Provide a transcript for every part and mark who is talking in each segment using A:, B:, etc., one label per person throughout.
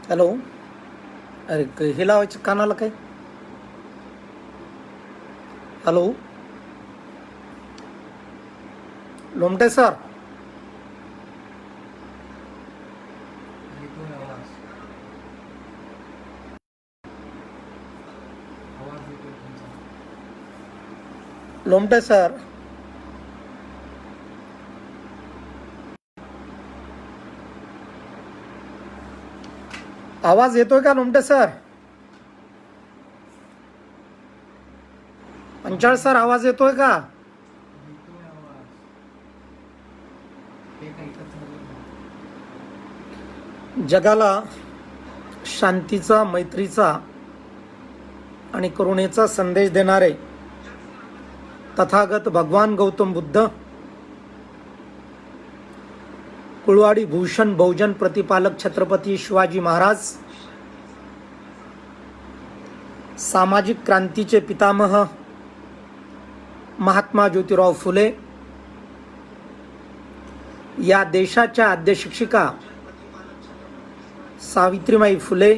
A: Hello. अरे हे लावायचं कानाला काय? Hello Lomte sir.
B: येतोय आवाज. आवाज येतोय तुमचा.
A: लोमटे सर. आवाज येतोय का लोमटे सर? पंचाळ सर आवाज येतोय का?
B: येतोय आवाज. हे काय इथं चाललं नाही.
A: जगाला शांतीचा, मैत्रीचा आणि करुणेचा संदेश देणारे तथागत भगवान गौतम बुद्ध, कुळवाडी भूषण बहुजन प्रतिपालक छत्रपती शिवाजी महाराज, सामाजिक क्रांतीचे पितामह महात्मा ज्योतिराव फुले, या देशाच्या आद्य शिक्षिका सावित्रीबाई फुले,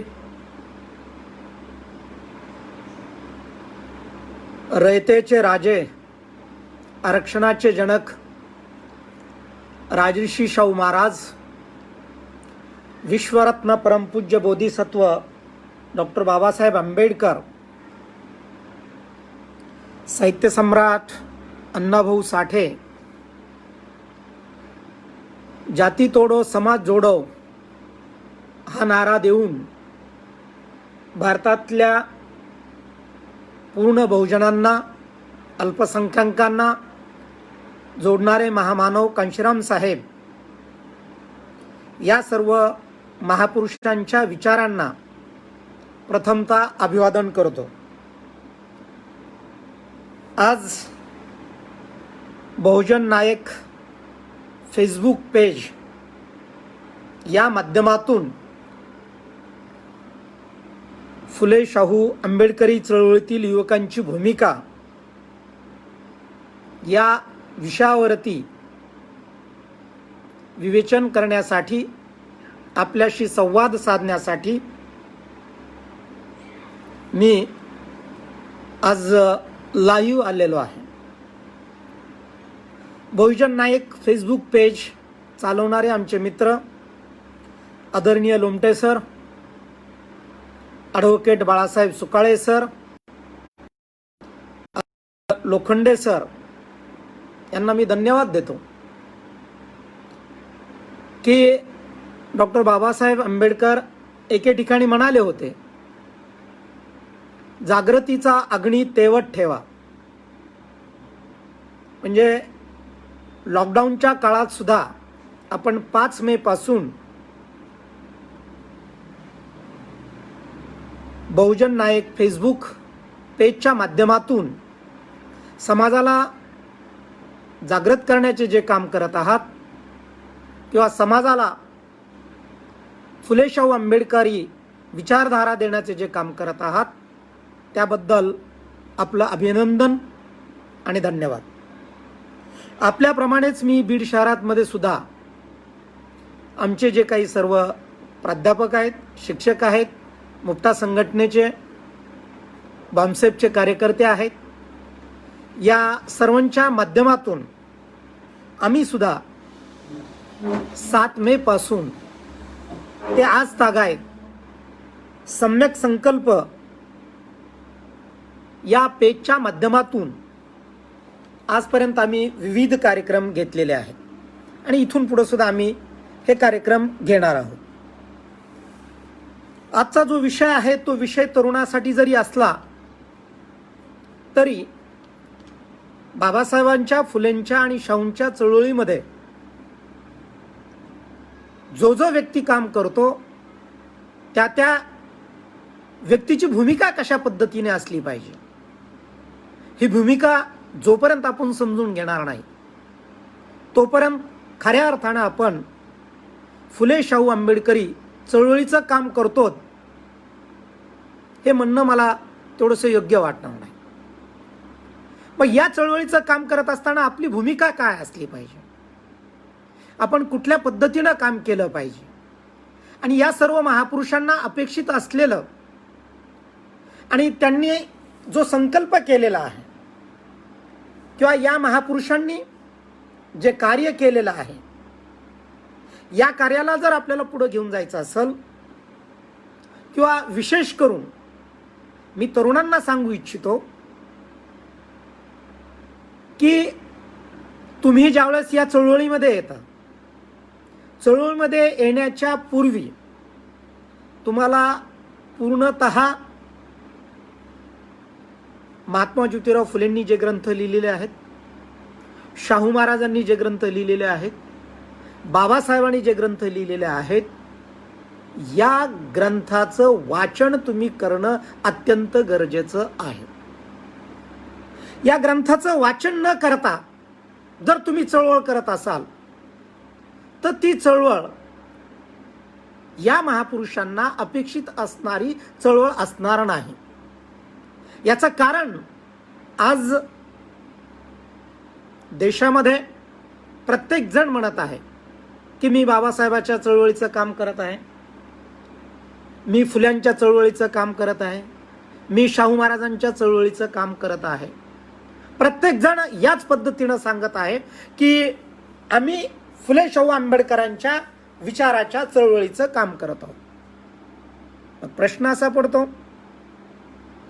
A: रयतेचे राजे, आरक्षणाचे जनक राजर्षी शाहू महाराज, विश्वरत्न परमपूज्य बोधिसत्व डॉक्टर बाबासाहेब आंबेडकर, साहित्य सम्राट अण्णाभाऊ साठे, जाती तोडो समाज जोडो हा नारा देऊन भारतातल्या पूर्ण बहुजनांना, अल्पसंख्याकांना जोडणारे महामानव कांशीराम साहेब, या सर्व महापुरुषांच्या विचारांना प्रथमतः अभिवादन करतो. आज बहुजन नायक फेसबुक पेज या माध्यमातून फुले शाहू आंबेडकरी चळवळीतील युवकांची भूमिका या विषयावरती विवेचन करण्यासाठी, आपल्याशी संवाद साधण्यासाठी मी आज लाईव्ह आलेलो आहे. बहुजन नायक फेसबुक पेज चालवणारे आमचे मित्र आदरणीय Lomte sir, advocate Balasaheb Sukale sir, Lokhande sir यांना मी धन्यवाद देतो की डॉक्टर बाबासाहेब आंबेडकर एके ठिकाणी म्हणाले होते, जागृतीचा अग्नी तेवत ठेवा. म्हणजे लॉकडाऊनच्या काळात सुद्धा आपण 5 मे पासून बहुजन नायक फेसबुक पेजच्या माध्यमातून समाजाला जागृत करण्याचे जे काम करत आहात किंवा समाजाला फुले शाहू आंबेडकरी विचारधारा देण्याचे जे काम करत आहात त्याबद्दल आपलं अभिनंदन आणि धन्यवाद. आपल्याप्रमाणेच मी बीड शहरातमध्ये सुद्धा आमचे जे काही सर्व प्राध्यापक आहेत, शिक्षक आहेत, मुक्ता संघटनेचे, बामसेपचे कार्यकर्ते आहेत, या सर्वांच्या माध्यमातून आम्ही सुद्धा 7 मे पासून ते आज तागायत सम्यक संकल्प या पेजच्या माध्यमातून आजपर्यंत आम्ही विविध कार्यक्रम घेतलेले आहेत आणि इथून पुढे सुद्धा आम्ही हे कार्यक्रम घेणार आहोत. आजचा जो विषय आहे तो विषय तरुणासाठी जरी असला तरी बाबासाहेबांच्या, फुलेंच्या आणि शाहूंच्या चळवळीमध्ये जो जो व्यक्ती काम करतो त्या त्या व्यक्तीची भूमिका कशा पद्धतीने असली पाहिजे, ही भूमिका जोपर्यंत आपण समजून घेणार नाही तोपर्यंत खऱ्या अर्थानं आपण फुले शाहू आंबेडकरी चळवळीचं काम करतो हे म्हणणं मला थोडंसं योग्य वाटणार नाही. मग या चळवळीचं काम करत असताना आपली भूमिका काय असली पाहिजे, आपण कुठल्या पद्धतीनं काम केलं पाहिजे, आणि या सर्व महापुरुषांना अपेक्षित असलेलं आणि त्यांनी जो संकल्प केलेला आहे किंवा या महापुरुषांनी जे कार्य केलेलं आहे, या कार्याला जर आपल्याला पुढे घेऊन जायचं असेल, किंवा विशेष करून मी तरुणांना सांगू इच्छितो की तुम्ही ज्यावेळेस या चळवळीमध्ये येता, चळवळीमध्ये येण्याच्या पूर्वी तुम्हाला पूर्णतः महात्मा ज्योतिराव फुलेंनी जे ग्रंथ लिहिलेले आहेत, शाहू महाराजांनी जे ग्रंथ लिहिलेले आहेत, बाबासाहेबांनी जे ग्रंथ लिहिलेले आहेत, या ग्रंथाचं वाचन तुम्ही करणं अत्यंत गरजेचं आहे. या ग्रंथाचं वाचन न करता जर तुम्ही चळवळ करत असाल तर ती चळवळ या महापुरुषांना अपेक्षित असणारी चळवळ असणार नाही. याचं कारण आज देशामध्ये प्रत्येक जण म्हणत आहे की मी बाबासाहेबाच्या चळवळीचं काम करत आहे, मी फुल्यांच्या चळवळीचं काम करत आहे, मी शाहू महाराजांच्या चळवळीचं काम करत आहे. प्रत्येक जण याच पद्धतीनं सांगत आहे की आम्ही फुले शाहू आंबेडकरांच्या विचाराच्या चळवळीचं काम करत आहोत. मग प्रश्न असा पडतो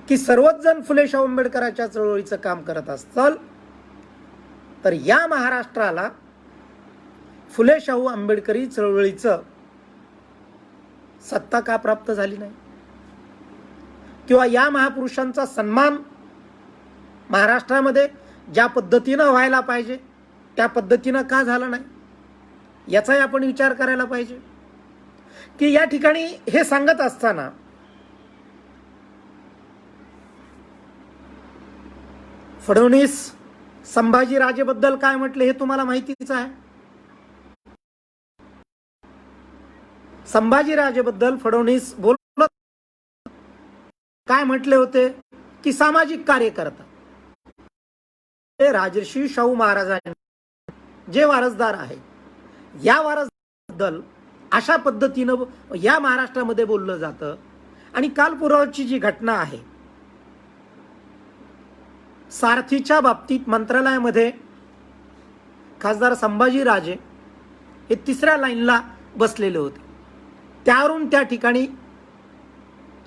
A: की सर्वच जण फुले शाहू आंबेडकरांच्या चळवळीचं काम करत असतील तर या महाराष्ट्राला फुले शाहू आंबेडकरी चळवळीचं सत्ता का प्राप्त झाली नाही, किंवा या महापुरुषांचा सन्मान महाराष्ट्रामध्ये ज्या पद्धतीनं व्हायला पाहिजे त्या पद्धतीनं का झाला नाही, याचाही आपण विचार करायला पाहिजे. की या ठिकाणी हे सांगत असताना फडणवीस संभाजीराजेबद्दल काय म्हटले हे तुम्हाला माहितीच आहे. संभाजीराजेबद्दल फडणवीस बोलत काय म्हटले होते की सामाजिक कार्यकर्ता. राजर्षी शाहू महाराजांचे जे वारसदार आहेत, या वारसबद्दल अशा पद्धतीनं या महाराष्ट्रामध्ये बोललं जातं. आणि काल परवाची जी घटना आहे, सारथीच्या बाबतीत मंत्रालयामध्ये खासदार संभाजीराजे हे तिसऱ्या लाईनला बसलेले होते, त्यावरून त्या ठिकाणी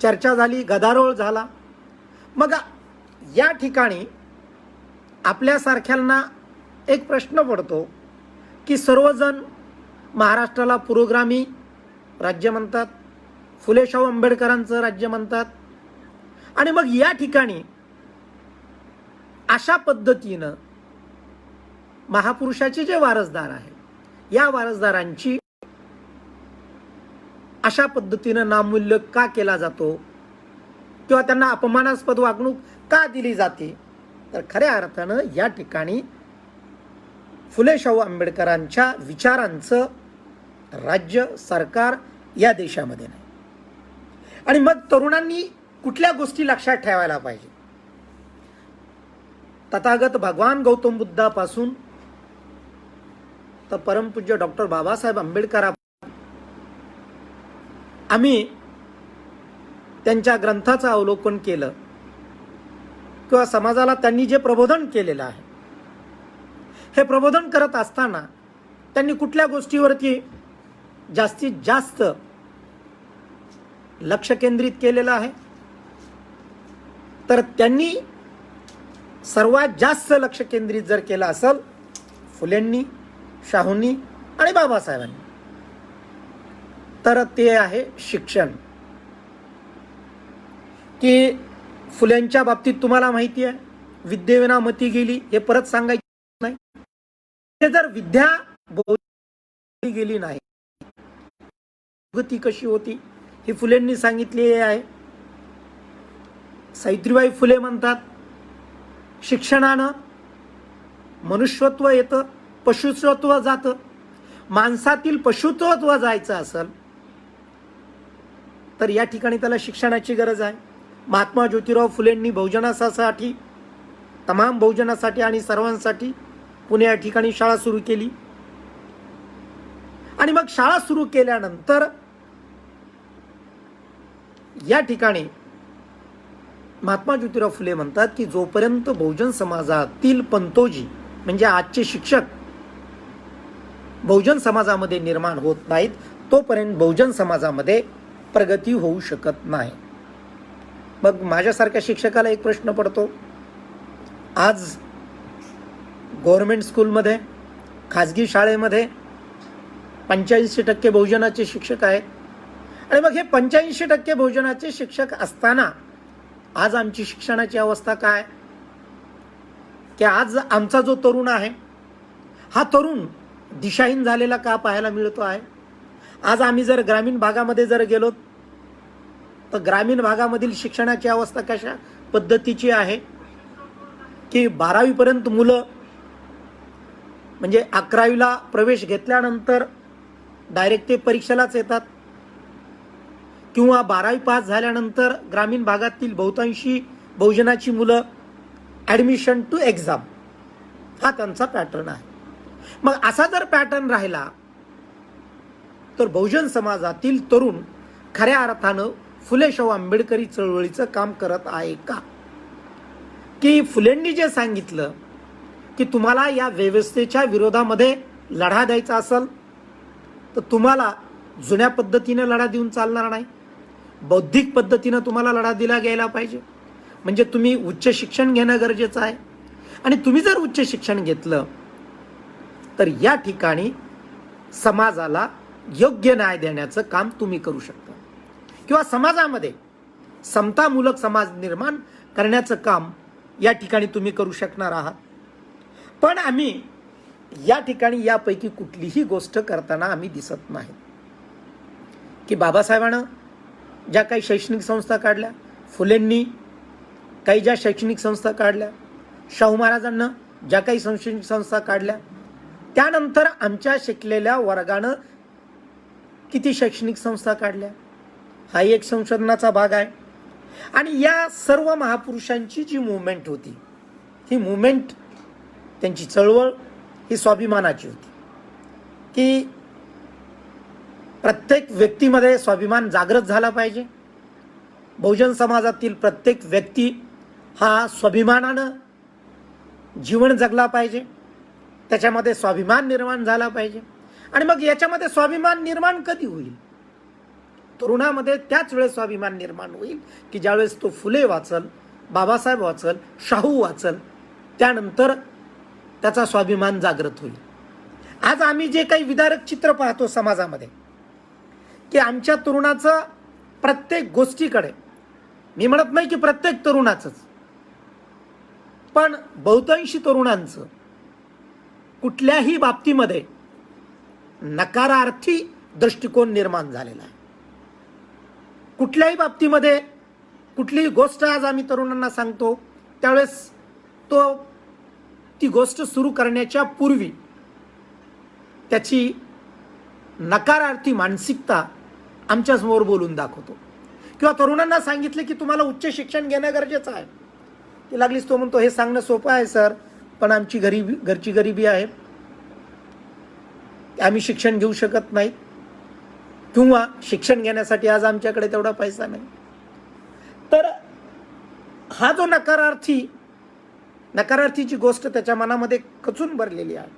A: चर्चा झाली, गदारोळ झाला. मग या ठिकाणी आपल्यासारख्यांना एक प्रश्न पडतो की सर्वजण महाराष्ट्राला पुरोगामी राज्य म्हणतात, फुले शाहू आंबेडकरांचं राज्य म्हणतात, आणि मग या ठिकाणी अशा पद्धतीनं महापुरुषाचे जे वारसदार आहेत या वारसदारांची अशा पद्धतीनं नामूल्य का केला जातो किंवा त्यांना अपमानास्पद वागणूक का दिली जाते, तर खऱ्या अर्थानं या ठिकाणी फुले शाहू आंबेडकरांच्या विचारांचं राज्य सरकार या देशामध्ये नाही. आणि मग तरुणांनी कुठल्या गोष्टी लक्षात ठेवायला पाहिजे. तथागत भगवान गौतम बुद्धापासून तर परमपूज्य डॉक्टर बाबासाहेब आंबेडकर, आम्ही त्यांच्या ग्रंथाचं अवलोकन केलं किंवा समाजाला त्यांनी जे प्रबोधन केलेलं आहे, हे प्रबोधन करत असताना त्यांनी कुठल्या गोष्टीवरती जास्तीत जास्त लक्ष केंद्रित केलेलं आहे, तर त्यांनी सर्वात जास्त लक्ष केंद्रित जर केलं असेल फुलेंनी, शाहूंनी आणि बाबासाहेबांनी, तर ते आहे शिक्षण. की फुल्यांच्या बाबतीत तुम्हाला माहिती आहे, विद्येविना मती गेली, हे परत सांगायचं नाही. हे जर विद्या गेली नाही, ती कशी होती ही फुलेंनी सांगितलेली आहे. सावित्रीबाई फुले म्हणतात, शिक्षणानं मनुष्यत्व येतं, पशुत्व जातं. माणसातील पशुत्व जायचं असेल तर या ठिकाणी त्याला शिक्षणाची गरज आहे. महात्मा ज्योतिराव फुलेंनी बहुजनासाठी, तमाम बहुजनासाठी आणि सर्वांसाठी पुणे या ठिकाणी शाळा सुरू केली. आणि मग शाळा सुरू केल्यानंतर या ठिकाणी महात्मा ज्योतिराव फुले म्हणतात की जोपर्यंत बहुजन समाजातील पंतोजी म्हणजे आजचे शिक्षक बहुजन समाजामध्ये निर्माण होत नाहीत तोपर्यंत बहुजन समाजामध्ये प्रगती होऊ शकत नाही. मग माझ्यासारख्या शिक्षकाला एक प्रश्न पडतो, आज गव्हर्नमेंट स्कूलमध्ये खाजगी शाळेमध्ये 85% बहुजनाचे शिक्षक आहेत. आणि मग हे 85% बहुजनाचे शिक्षक असताना आज आमची शिक्षणाची अवस्था काय, की आज आमचा जो तरुण आहे हा तरुण दिशाहीन झालेला का पाहायला मिळतो आहे. आज आम्ही जर ग्रामीण भागामध्ये जर गेलो तर ग्रामीण भागामधील शिक्षणाची अवस्था कशा पद्धतीची आहे की 12वी पर्यंत मुलं म्हणजे 11वीला प्रवेश घेतल्यानंतर डायरेक्ट ते परीक्षेलाच येतात, किंवा 12वी पास झाल्यानंतर ग्रामीण भागातील बहुतांशी बहुजनाची मुलं ॲडमिशन टू एक्झाम हा त्यांचा पॅटर्न आहे. मग असा जर पॅटर्न राहिला तर बहुजन समाजातील तरुण खऱ्या अर्थानं फुले शाहू आंबेडकरी चळवळीचं काम करत आहे का, की फुलेंनी जे सांगितलं की तुम्हाला या व्यवस्थेच्या विरोधामध्ये लढा द्यायचा असेल तर तुम्हाला जुन्या पद्धतीने लढा देऊन चालणार नाही, बौद्धिक पद्धतीनं तुम्हाला लढा दिला गेला पाहिजे. म्हणजे तुम्ही उच्च शिक्षण घेणं गरजेचं आहे. आणि तुम्ही जर उच्च शिक्षण घेतलं तर या ठिकाणी समाजाला योग्य न्याय देण्याचं काम तुम्ही करू शकता, किंवा समाजामध्ये समतामूलक समाज निर्माण करण्याचं काम या ठिकाणी तुम्ही करू शकणार आहात. पण आम्ही या ठिकाणी यापैकी कुठलीही गोष्ट करताना आम्ही दिसत नाही. की बाबासाहेबांना ज्या काही शैक्षणिक संस्था काढल्या, फुलेंनी काही ज्या शैक्षणिक संस्था काढल्या, शाहू महाराजांना ज्या काही शैक्षणिक संस्था काढल्या, त्यानंतर आमच्या शिकलेल्या वर्गानं किती शैक्षणिक संस्था काढल्या, हा एक संशोधनाचा भाग आहे. आणि या सर्व महापुरुषांची जी मुवमेंट होती, ही मुवमेंट त्यांची चळवळ ही स्वाभिमानाची होती, की प्रत्येक व्यक्तीमध्ये स्वाभिमान जागृत झाला पाहिजे. बहुजन समाजातील प्रत्येक व्यक्ती हा स्वाभिमानानं जीवन जगला पाहिजे, त्याच्यामध्ये स्वाभिमान निर्माण झाला पाहिजे. आणि मग याच्यामध्ये स्वाभिमान निर्माण कधी होईल, तरुणामध्ये त्याच वेळेस स्वाभिमान निर्माण होईल की ज्यावेळेस तो फुले वाचल, बाबासाहेब वाचल, शाहू वाचल, त्यानंतर त्याचा स्वाभिमान जागृत होईल. आज आम्ही जे काही विदारक चित्र पाहतो समाजामध्ये की आमच्या तरुणाचं प्रत्येक गोष्टीकडे, मी म्हणत नाही की प्रत्येक तरुणाचंच, पण बहुतांशी तरुणांचं कुठल्याही बाबतीमध्ये नकारार्थी दृष्टिकोन निर्माण झालेला आहे. कुठल्याही बाबतीमध्ये कुठलीही गोष्ट आज आम्ही तरुणांना सांगतो त्यावेळेस ती गोष्ट सुरू करण्याच्या पूर्वी त्याची नकारार्थी मानसिकता आमच्यासमोर बोलून दाखवतो. किंवा तरुणांना सांगितले की तुम्हाला उच्च शिक्षण घेणं गरजेचं आहे, ती लागलीच तो म्हणतो हे सांगणं सोपं आहे सर, पण आमची घरची गरिबी आहे, आम्ही शिक्षण घेऊ शकत नाही, किंवा शिक्षण घेण्यासाठी आज आमच्याकडे तेवढा पैसा नाही. तर हा जो नकारार्थीची गोष्ट त्याच्या मनामध्ये खचून भरलेली आहे,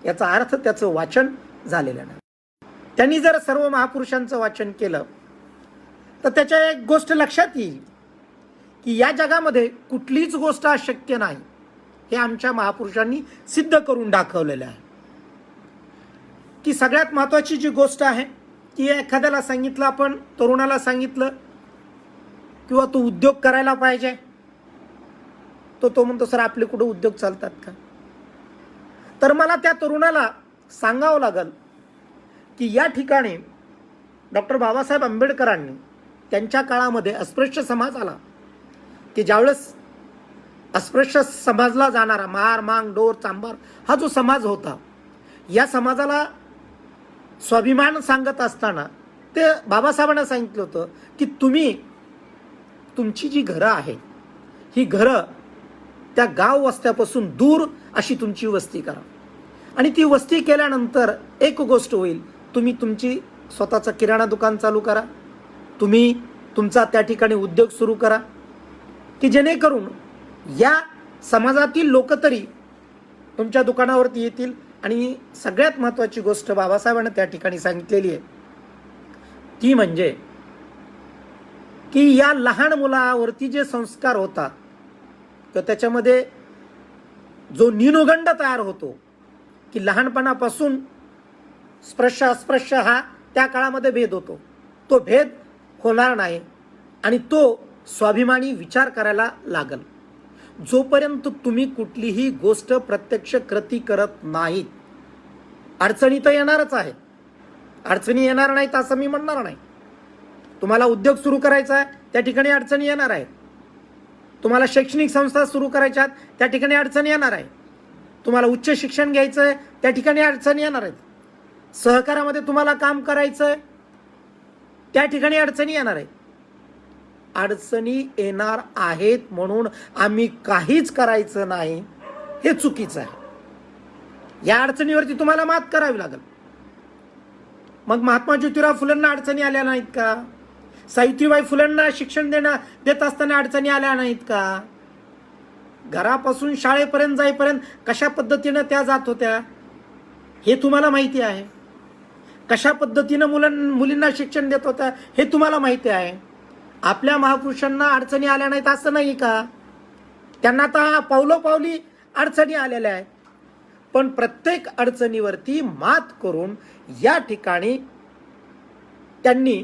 A: याचा अर्थ त्याचं वाचन झालेलं नाही. त्यांनी जर सर्व महापुरुषांचं वाचन केलं तर त्याच्या एक गोष्ट लक्षात येईल की या जगामध्ये कुठलीच गोष्ट अशक्य नाही, हे आमच्या महापुरुषांनी सिद्ध करून दाखवलेलं आहे. की सगळ्यात महत्त्वाची जी गोष्ट आहे की एखाद्याला सांगितलं, आपण तरुणाला सांगितलं किंवा तो उद्योग करायला पाहिजे, तो म्हणतो सर आपले कुठं उद्योग चालतात का. तर मला त्या तरुणाला सांगावं लागेल की या ठिकाणी डॉक्टर बाबासाहेब आंबेडकरांनी त्यांच्या काळामध्ये अस्पृश्य समाजाला, की ज्यावेळेस अस्पृश्य समाजला जाणारा मार मांग डोर चांबार हा जो समाज होता, या समाजाला स्वाभिमान सांगत असताना ते बाबासाहेबांना सांगितलं होतं की तुमची जी घरं आहे ही घरं त्या गाव वस्त्यापासून दूर अशी तुमची वस्ती करा. आणि ती वस्ती केल्यानंतर एक गोष्ट होईल, तुम्ही तुमची स्वतःचं किराणा दुकान चालू करा, तुम्ही तुमचा त्या ठिकाणी उद्योग सुरू करा, की जेणेकरून या समाजातील लोक तरी तुमच्या दुकानावरती येतील. आणि सगळ्यात महत्त्वाची गोष्ट बाबासाहेबांनी त्या ठिकाणी सांगितलेली आहे ती म्हणजे की या लहान मुलावरती जे संस्कार होतात तर त्याच्यामध्ये जो न्यूनगंड तयार होतो की लहानपणापासून स्पर्श अस्पृश्य हा त्या काळामध्ये भेद होतो, तो भेद होणार नाही आणि तो स्वाभिमानी विचार करायला लागल. जोपर्यंत तुम्ही कुठलीही गोष्ट प्रत्यक्ष कृती करत नाहीत, अडचणी तर येणारच आहे, अडचणी येणार नाहीत असं मी म्हणणार नाही. तुम्हाला उद्योग सुरू करायचा आहे त्या ठिकाणी अडचणी येणार आहेत, तुम्हाला शैक्षणिक संस्था सुरू करायच्या आहेत त्या ठिकाणी अडचणी येणार आहे, तुम्हाला उच्च शिक्षण घ्यायचं आहे त्या ठिकाणी अडचणी येणार आहेत, सहकारामध्ये तुम्हाला काम करायचं आहे त्या ठिकाणी अडचणी येणार आहेत. अडचणी येणार आहेत म्हणून आम्ही काहीच करायचं नाही हे चुकीचं आहे. या अडचणीवरती तुम्हाला मात करावी लागेल. मग महात्मा ज्योतिराव फुलेंना अडचणी आल्या नाहीत का? सावित्रीबाई फुलेंना शिक्षण देत असताना अडचणी आल्या नाहीत का? घरापासून शाळेपर्यंत जाईपर्यंत कशा पद्धतीनं त्या जात होत्या हे तुम्हाला माहिती आहे. कशा पद्धतीनं मुलींना शिक्षण देत होत्या हे तुम्हाला माहिती आहे. आपल्या महापुरुषांना अडचणी आल्या नाहीत असं नाही का? त्यांना आता पावलोपावली अडचणी आलेल्या आहेत, पण प्रत्येक अडचणीवरती मात करून या ठिकाणी त्यांनी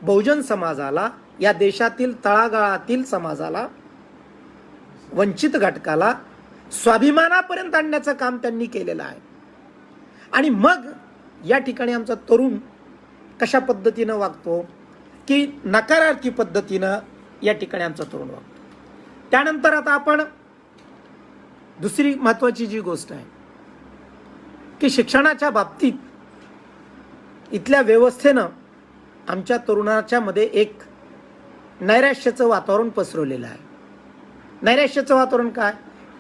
A: बहुजन समाजाला, या देशातील तळागाळातील समाजाला, वंचित घटकाला स्वाभिमानापर्यंत आणण्याचं काम त्यांनी केलेलं आहे. आणि मग या ठिकाणी आमचा तरुण कशा पद्धतीनं वागतो की नकारार्थी पद्धतीनं या ठिकाणी आमचा तरुण वागतो. त्यानंतर आता आपण दुसरी महत्त्वाची जी गोष्ट आहे की शिक्षणाच्या बाबतीत इथल्या व्यवस्थेनं आमच्या तरुणाच्या मध्ये एक नैराश्याचं वातावरण पसरवलेलं आहे. नैराश्याचं वातावरण काय?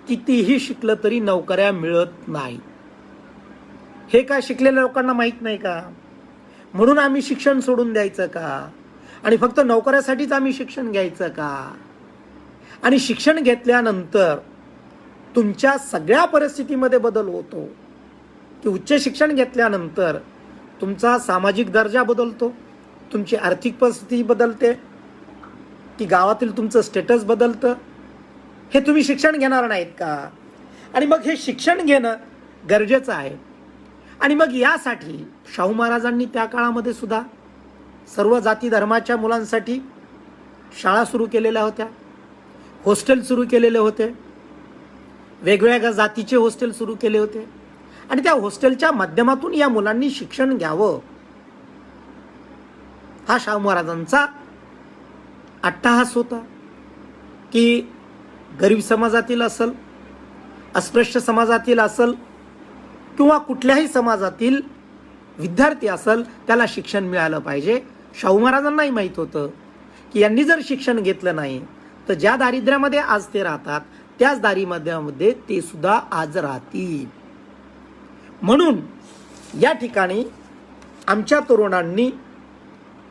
A: कितीही शिकलं तरी नोकऱ्या मिळत नाही. हे काय शिकलेल्या लोकांना माहीत नाही का? म्हणून आम्ही शिक्षण सोडून द्यायचं का? आणि फक्त नोकऱ्यासाठीच आम्ही शिक्षण घ्यायचं का? आणि शिक्षण घेतल्यानंतर तुमच्या सगळ्या परिस्थितीमध्ये बदल होतो की उच्च शिक्षण घेतल्यानंतर तुमचा सामाजिक दर्जा बदलतो, तुमची आर्थिक परिस्थिती बदलते, की गावातील तुमचं स्टेटस बदलतं. हे तुम्ही शिक्षण घेणार नाहीत का? आणि मग हे शिक्षण घेणं गरजेचं आहे. आणि मग यासाठी शाहू महाराजांनी त्या काळामध्ये सुद्धा सर्व जाती धर्माच्या मुलांसाठी शाळा सुरू केलेल्या होत्या, हॉस्टेल सुरू केलेले होते, वेगवेगळ्या जातीचे हॉस्टेल सुरू केले होते. आणि त्या हॉस्टेलच्या माध्यमातून या मुलांनी शिक्षण घ्यावं हा शाहू महाराजांचा अट्टहास होता. की गरीब समाजातील असेल, अस्पृश्य समाजातील असेल किंवा कुठल्याही समाजातील विद्यार्थी असेल त्याला शिक्षण मिळालं पाहिजे. शाहू महाराजांनाही माहीत होतं की यांनी जर शिक्षण घेतलं नाही तर ज्या दारिद्र्यामध्ये आज ते राहतात त्याच दारिद्र्यामध्ये ते सुद्धा आज राहतील. म्हणून या ठिकाणी आमच्या तरुणांनी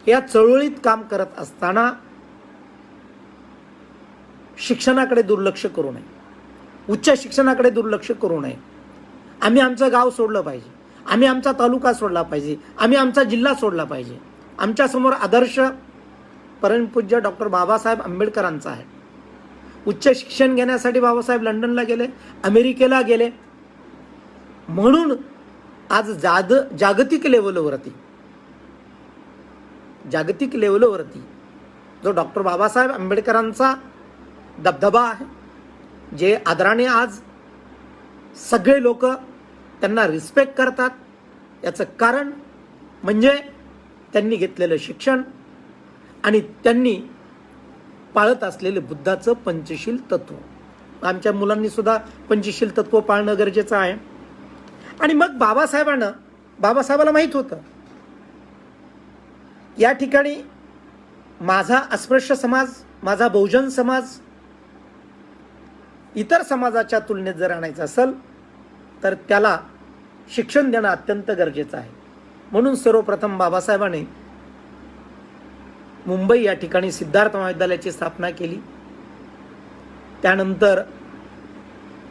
A: या चळवळीत काम करत असताना शिक्षणाकडे दुर्लक्ष करू नये, उच्च शिक्षणाकडे दुर्लक्ष करू नये. आम्ही आमचं गाव सोडलं पाहिजे, आम्ही आमचा तालुका सोडला पाहिजे, आम्ही आमचा जिल्हा सोडला पाहिजे. आमच्यासमोर आदर्श परमपूज्य डॉक्टर बाबासाहेब आंबेडकरांचा आहे. उच्च शिक्षण घेण्यासाठी बाबासाहेब लंडनला गेले, अमेरिकेला गेले. म्हणून आज जागतिक लेवलवरती जो डॉक्टर बाबासाहेब आंबेडकरांचा दबदबा आहे, जे आदराने आज सगळे लोक त्यांना रिस्पेक्ट करतात, याचं कारण म्हणजे त्यांनी घेतलेलं शिक्षण आणि त्यांनी पाळत असलेले बुद्धाचं पंचशील तत्व. आमच्या मुलांनी सुद्धा पंचशील तत्व पाळणं गरजेचं आहे. आणि मग बाबासाहेबाला माहीत होतं या ठिकाणी माझा अस्पृश्य समाज, माझा बहुजन समाज इतर समाजाच्या तुलनेत जर आणायचा असेल तर त्याला शिक्षण देणं अत्यंत गरजेचं आहे. म्हणून सर्वप्रथम बाबासाहेबांनी मुंबई या ठिकाणी सिद्धार्थ महाविद्यालयाची स्थापना केली. त्यानंतर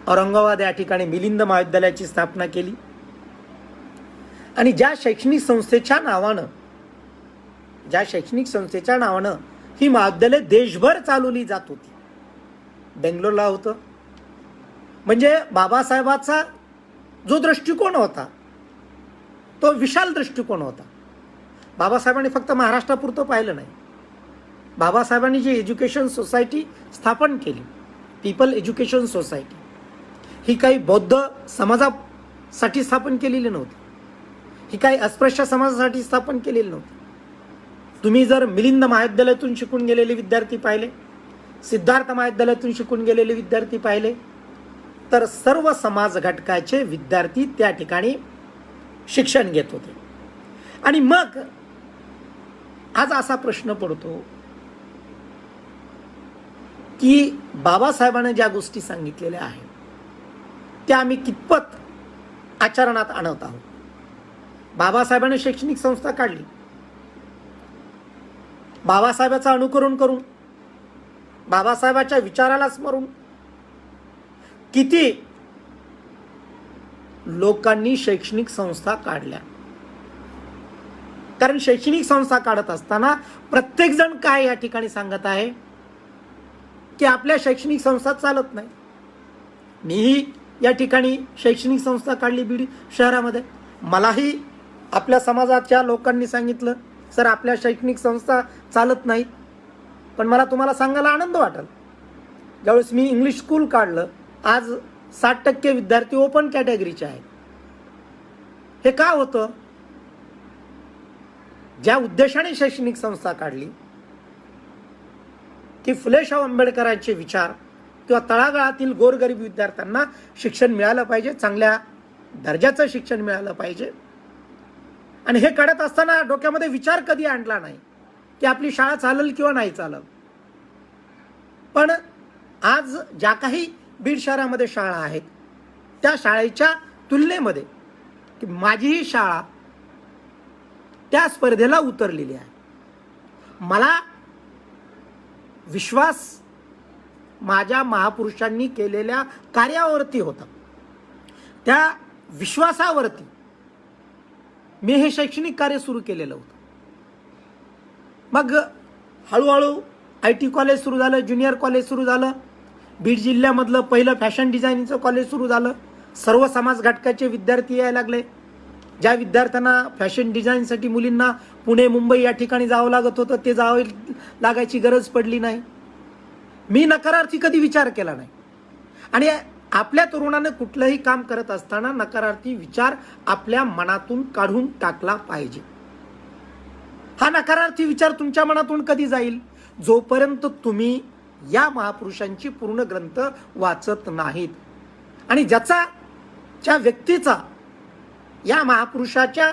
A: औरंगाबाद या ठिकाणी मिलिंद महाविद्यालयाची स्थापना केली. आणि ज्या शैक्षणिक संस्थेच्या नावानं ही महाविद्यालय देशभर चालवली जात होती. बेंगलोरला होतं. म्हणजे बाबासाहेबाचा जो दृष्टिकोन होता तो विशाल दृष्टिकोन होता. बाबासाहेबांनी फक्त महाराष्ट्रापुरतं पाहिलं नाही. बाबासाहेबांनी जी एज्युकेशन सोसायटी स्थापन केली, पीपल एज्युकेशन सोसायटी, ही काही बौद्ध समाजासाठी स्थापन केलेली नव्हती. ही काही अस्पृश्य समाजासाठी स्थापन केलेली नव्हती. तुम्ही जर मिलिंद महाविद्यालयातून शिकून गेलेले विद्यार्थी पाहिले, सिद्धार्थ महाविद्यालयातून शिकून गेलेले विद्यार्थी पाहिले, तर सर्व समाज घटकाचे विद्यार्थी त्या ठिकाणी शिक्षण घेत होते. आणि मग आज असा प्रश्न पडतो की बाबासाहेबांनी ज्या गोष्टी सांगितलेल्या आहेत त्या आम्ही कितपत आचरणात आणत आहोत. बाबासाहेबांनी शैक्षणिक संस्था काढली. बाबासाहेबांचं अनुकरण करून, बाबासाहेबांच्या विचाराला स्मरून किती लोकांनी शैक्षणिक संस्था काढल्या. कारण शैक्षणिक संस्था काढत असताना प्रत्येक जण काय या ठिकाणी सांगत आहे की आपल्या शैक्षणिक संस्था चालत नाही. मीही या ठिकाणी शैक्षणिक संस्था काढली बीड शहरामध्ये. मलाही आपल्या समाजाच्या लोकांनी सांगितलं, सर आपल्या शैक्षणिक संस्था चालत नाहीत. पण मला तुम्हाला सांगायला आनंद वाटेल, ज्यावेळेस मी इंग्लिश स्कूल काढलं, आज 60% विद्यार्थी ओपन कॅटेगरीचे आहेत. हे का होतं? ज्या उद्देशाने शैक्षणिक संस्था काढली की फुले शाहू आंबेडकरांचे विचार किंवा तळागाळातील गोरगरीब विद्यार्थ्यांना शिक्षण मिळालं पाहिजे, चांगल्या दर्जाचं शिक्षण मिळालं पाहिजे. आणि हे काढत असताना डोक्यामध्ये विचार कधी आणला नाही की आपली शाळा चालेल किंवा नाही चालेल. पण आज ज्या काही बीड शहरामध्ये शाळा आहेत त्या शाळेच्या तुलनेमध्ये की माझीही शाळा त्या स्पर्धेला उतरलेली आहे. मला विश्वास माझ्या महापुरुषांनी केलेल्या कार्यावरती होता. त्या विश्वासावरती मी हे शैक्षणिक कार्य सुरू केलेलं होतं. मग हळूहळू IT कॉलेज सुरू झालं, ज्युनियर कॉलेज सुरू झालं, बीड जिल्ह्यामधलं पहिलं फॅशन डिझायनिंगचं कॉलेज सुरू झालं. सर्व समाज घटकाचे विद्यार्थी यायला लागले. ज्या विद्यार्थ्यांना फॅशन डिझाईनसाठी मुलींना पुणे मुंबई या ठिकाणी जावं लागत होतं ते जावं लागायची गरज पडली नाही. मी नकारार्थी कधी विचार केला नाही. आणि आपल्या तरुणाने कुठलंही काम करत असताना नकारार्थी विचार आपल्या मनातून काढून टाकला पाहिजे. हा नकारार्थी विचार तुमच्या मनातून कधी जाईल? जोपर्यंत तुम्ही या महापुरुषांची पूर्ण ग्रंथ वाचत नाहीत. आणि ज्या व्यक्तीचा या महापुरुषाच्या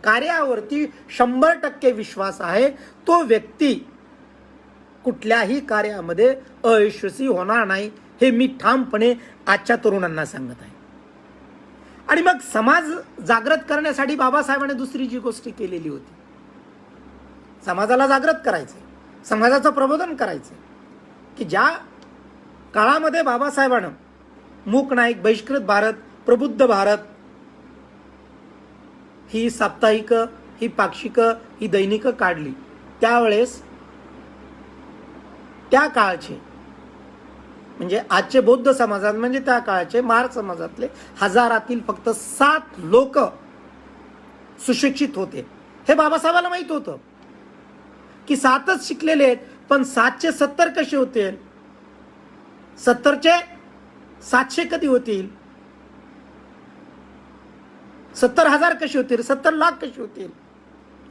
A: कार्यावरती 100% विश्वास आहे तो व्यक्ती कुठल्याही कार्यामध्ये अयशस्वी होणार नाही, हे मी ठामपणे आजच्या तरुणांना सांगत आहे. आणि मग समाज जागृत करण्यासाठी बाबासाहेबांनी दुसरी जी गोष्ट केलेली होती, समाजाला जागृत करायचे, समाजाचं प्रबोधन करायचे, की ज्या काळामध्ये बाबासाहेबांना मूक नाईक, बहिष्कृत भारत, प्रबुद्ध भारत, ही साप्ताहिक, ही पाक्षिक, ही दैनिक काढली, त्यावेळेस त्या काळचे म्हणजे आजचे बौद्ध समाजात म्हणजे त्या काळचे महार समाजातले हजारातील फक्त 7 लोक सुशिक्षित होते. हे बाबासाहेबांना माहित होतं की 7च शिकलेले आहेत, पण 7चे 70 कसे होतील, 70चे 700 कधी होतील, 70,000 कशी होतील, 70 लाख कशी होतील,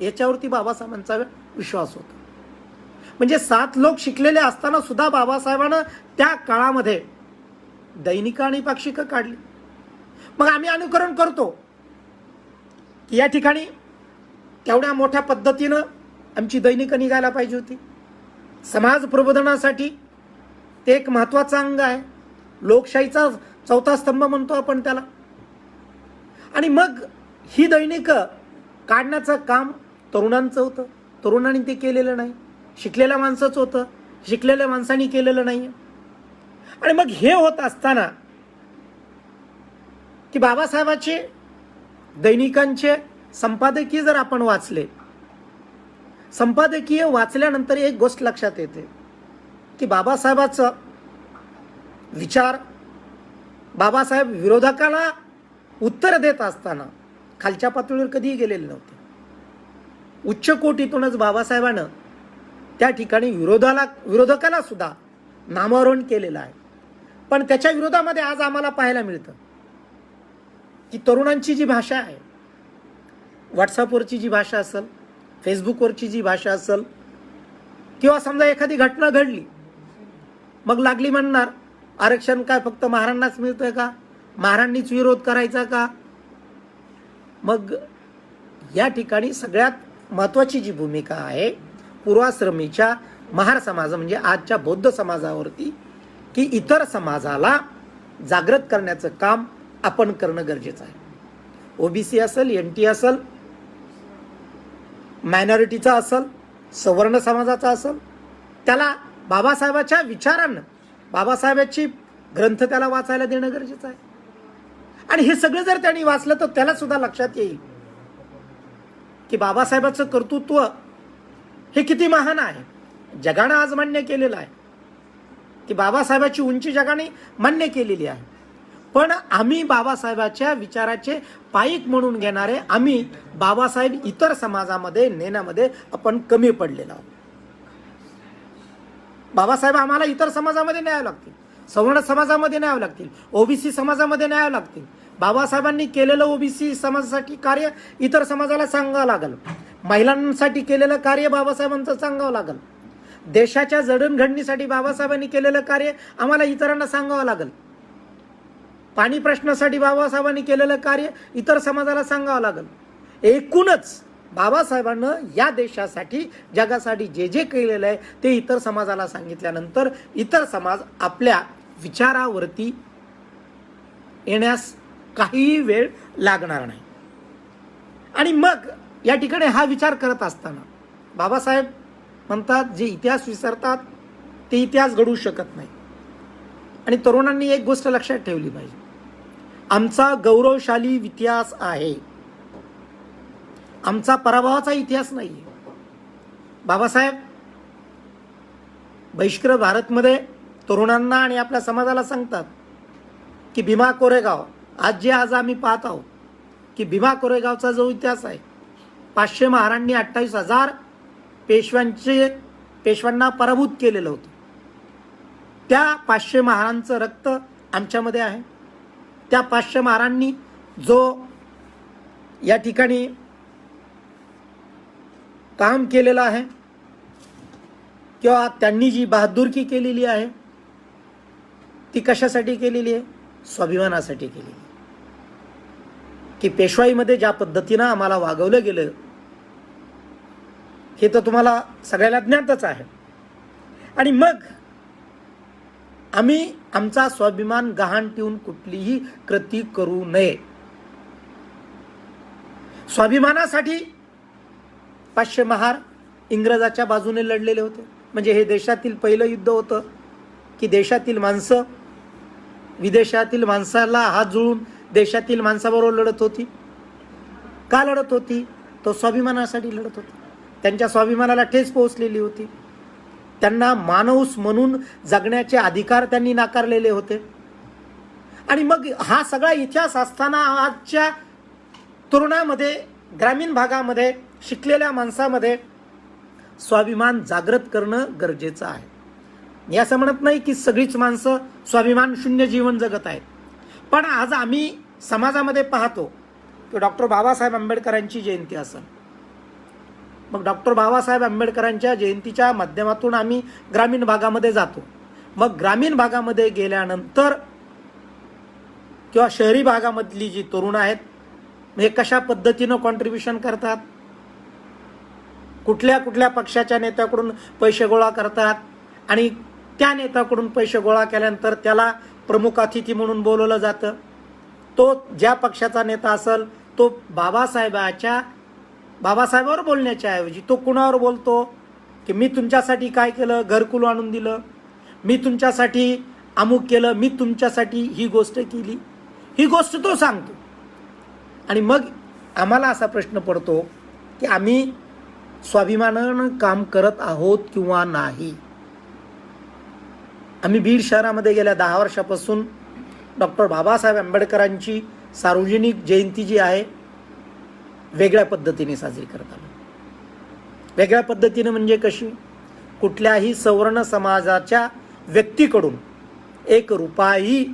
A: याच्यावरती बाबासाहेबांचा विश्वास होता. म्हणजे 7 लोक शिकलेले असताना सुद्धा बाबासाहेबांना त्या काळामध्ये दैनिक आणि पाक्षिक काढली. मग आम्ही अनुकरण करतो की या ठिकाणी केवढ्या मोठ्या पद्धतीनं आमची दैनिक निघायला पाहिजे होती. समाज प्रबोधनासाठी ते एक महत्त्वाचं अंग आहे. लोकशाहीचा 4था स्तंभ म्हणतो आपण त्याला. आणि मग ही दैनिक काढण्याचं काम तरुणांचं होतं. तरुणांनी ते केलेलं नाही. शिकलेल्या माणसाचं होतं, शिकलेल्या माणसांनी केलेलं नाही. आणि मग हे होत असताना की बाबासाहेबांचे दैनिकांचे संपादकीय जर आपण वाचले, संपादकीय वाचल्यानंतर एक गोष्ट लक्षात येते की बाबासाहेबांचं विचार, बाबासाहेब विरोधकाला उत्तर देत असताना खालच्या पातळीवर कधीही गेलेले नव्हते. उच्च कोटीतूनच बाबासाहेबांनं त्या ठिकाणी विरोधकाला सुद्धा नामोहरण केलेलं आहे. पण त्याच्या विरोधामध्ये आज आम्हाला पाहायला मिळतं की तरुणांची जी भाषा आहे, व्हॉट्सअपवरची जी भाषा असेल, फेसबुकवरची जी भाषा असेल, किंवा समजा एखादी घटना घडली, मग लागली म्हणणार आरक्षण काय फक्त महारांनाच मिळतंय का, महारांनीच विरोध करायचा का. मग या ठिकाणी सगळ्यात महत्त्वाची जी भूमिका आहे पूर्वाश्रमीच्या महार समाज म्हणजे आजच्या बौद्ध समाजावरती, की इतर समाजाला जागृत करण्याचं काम आपण करणं गरजेचं आहे. ओबीसी असेल, एनटी असेल, मायनॉरिटीचा असेल, सवर्ण समाजाचा असेल, त्याला बाबासाहेबाच्या विचारांना, बाबासाहेबांची ग्रंथ त्याला वाचायला देणं गरजेचं आहे. आणि हे सगळं जर त्यांनी वाचलं तर त्याला सुद्धा लक्षात येईल की बाबासाहेबांचं कर्तृत्व हे किती महान आहे. जगानं आज मान्य केलेलं आहे की बाबासाहेबांची उंची जगाने मान्य केलेली आहे. पण आम्ही बाबासाहेबाच्या विचाराचे पाईक म्हणून घेणारे, आम्ही बाबासाहेब इतर समाजामध्ये नेण्यामध्ये आपण कमी पडलेलो आहोत. बाबासाहेब आम्हाला इतर समाजामध्ये न्यावं लागतील, सवर्ण समाजामध्ये न्यावं लागतील, ओबीसी समाजामध्ये न्यावं लागतील. बाबासाहेबांनी केलेलं ओबीसी समाजासाठी कार्य इतर समाजाला सांगावं लागेल. महिलांसाठी केलेलं कार्य बाबासाहेबांचं सांगावं लागेल. देशाच्या जडणघडणीसाठी बाबासाहेबांनी केलेलं कार्य आम्हाला इतरांना सांगावं लागेल. पाणी प्रश्नासाठी बाबासाहेबांनी केलेलं कार्य इतर समाजाला सांगावं लागेल. एकूणच बाबासाहेबांनं या देशासाठी, जगासाठी जे जे केलेलं आहे ते इतर समाजाला सांगितल्यानंतर इतर समाज आपल्या विचारावरती येण्यास काहीही वेळ लागणार नाही. आणि मग या ठिकाणी हा विचार करत असताना बाबासाहेब म्हणतात, जे इतिहास विसरतात ते इतिहास घडवू शकत नाही. आणि तरुणांनी एक गोष्ट लक्षात ठेवली पाहिजे, आमचा गौरवशाली इतिहास आहे, आमचा पराभवाचा इतिहास नाही. बाबासाहेब बहिष्कृत भारतमध्ये तरुणांना आणि आपल्या समाजाला सांगतात की भीमा कोरेगाव, आज आम्ही पाहत आहोत की भीमा कोरेगावचा जो इतिहास आहे, 500 महारांनी 28,000 पेशव्यांना पराभूत केलेलं होतं. त्या 500 महारांचं रक्त आमच्यामध्ये आहे. त्या 500 महारांनी जो या ठिकाणी काम केलेलं आहे किंवा त्यांनी जी बहादुरकी केलेली आहे ती कशासाठी केलेली आहे? स्वाभिमानासाठी केलेली. की पेशवाईमध्ये ज्या पद्धतीनं आम्हाला वागवलं गेलं हे तर तुम्हाला सगळ्याला ज्ञातच आहे. आणि मग आम्ही आमचा स्वाभिमान गहाण ठेवून कुठलीही कृती करू नये. स्वाभिमानासाठी 500 महार इंग्रजाच्या बाजूने लढलेले होते. म्हणजे हे देशातील पहिलं युद्ध होतं की देशातील माणसं विदेशातील माणसाला हात जुळून देशातील माणसाबरोबर लढत होती. का लढत होती? तो स्वाभिमानासाठी लढत होती. त्यांच्या स्वाभिमानाला ठेच पोहोचलेली होती. त्यांना माणूस म्हणून जगण्याचे अधिकार त्यांनी नाकारलेले होते. आणि मग हा सगळा इतिहास असताना आजच्या तरुणामध्ये, ग्रामीण भागामध्ये, शिकलेल्या माणसामध्ये स्वाभिमान जागृत करणं गरजेचं आहे. मी असं म्हणत नाही की सगळीच माणसं स्वाभिमान शून्य जीवन जगत आहेत. पण आज आम्ही समाजामध्ये पाहतो की डॉक्टर बाबासाहेब आंबेडकरांची जयंती असेल, मग डॉक्टर बाबासाहेब आंबेडकरांच्या जयंतीच्या माध्यमातून आम्ही ग्रामीण भागामध्ये जातो. मग ग्रामीण भागामध्ये गेल्यानंतर किंवा शहरी भागामधली जी तरुण आहेत हे कशा पद्धतीनं कॉन्ट्रीब्युशन करतात, कुठल्या कुठल्या पक्षाच्या नेत्याकडून पैसे गोळा करतात आणि त्या नेत्याकडून पैसे गोळा केल्यानंतर त्याला प्रमुख अतिथी म्हणून बोलवलं जातं. तो ज्या पक्षाचा नेता असेल तो बाबासाहेबावर बोलण्याच्या ऐवजी तो कुणावर बोलतो? की मी तुमच्यासाठी काय केलं, घरकुल आणून दिलं, मी तुमच्यासाठी अमुक केलं, मी तुमच्यासाठी ही गोष्ट केली, ही गोष्ट तो सांगतो. आणि मग आम्हाला असा प्रश्न पडतो की आम्ही स्वाभिमानानं काम करत आहोत किंवा नाही. आम्ही बीड शहरामध्ये गेल्या 10 वर्षापासून डॉक्टर बाबासाहेब आंबेडकरांची सार्वजनिक जयंती जी आहे वेगळ्या पद्धतीने साजरी करत आलो. वेगळ्या पद्धतीने म्हणजे कशी? कुठल्याही सवर्ण समाजाच्या व्यक्तीकडून 1 रुपयाही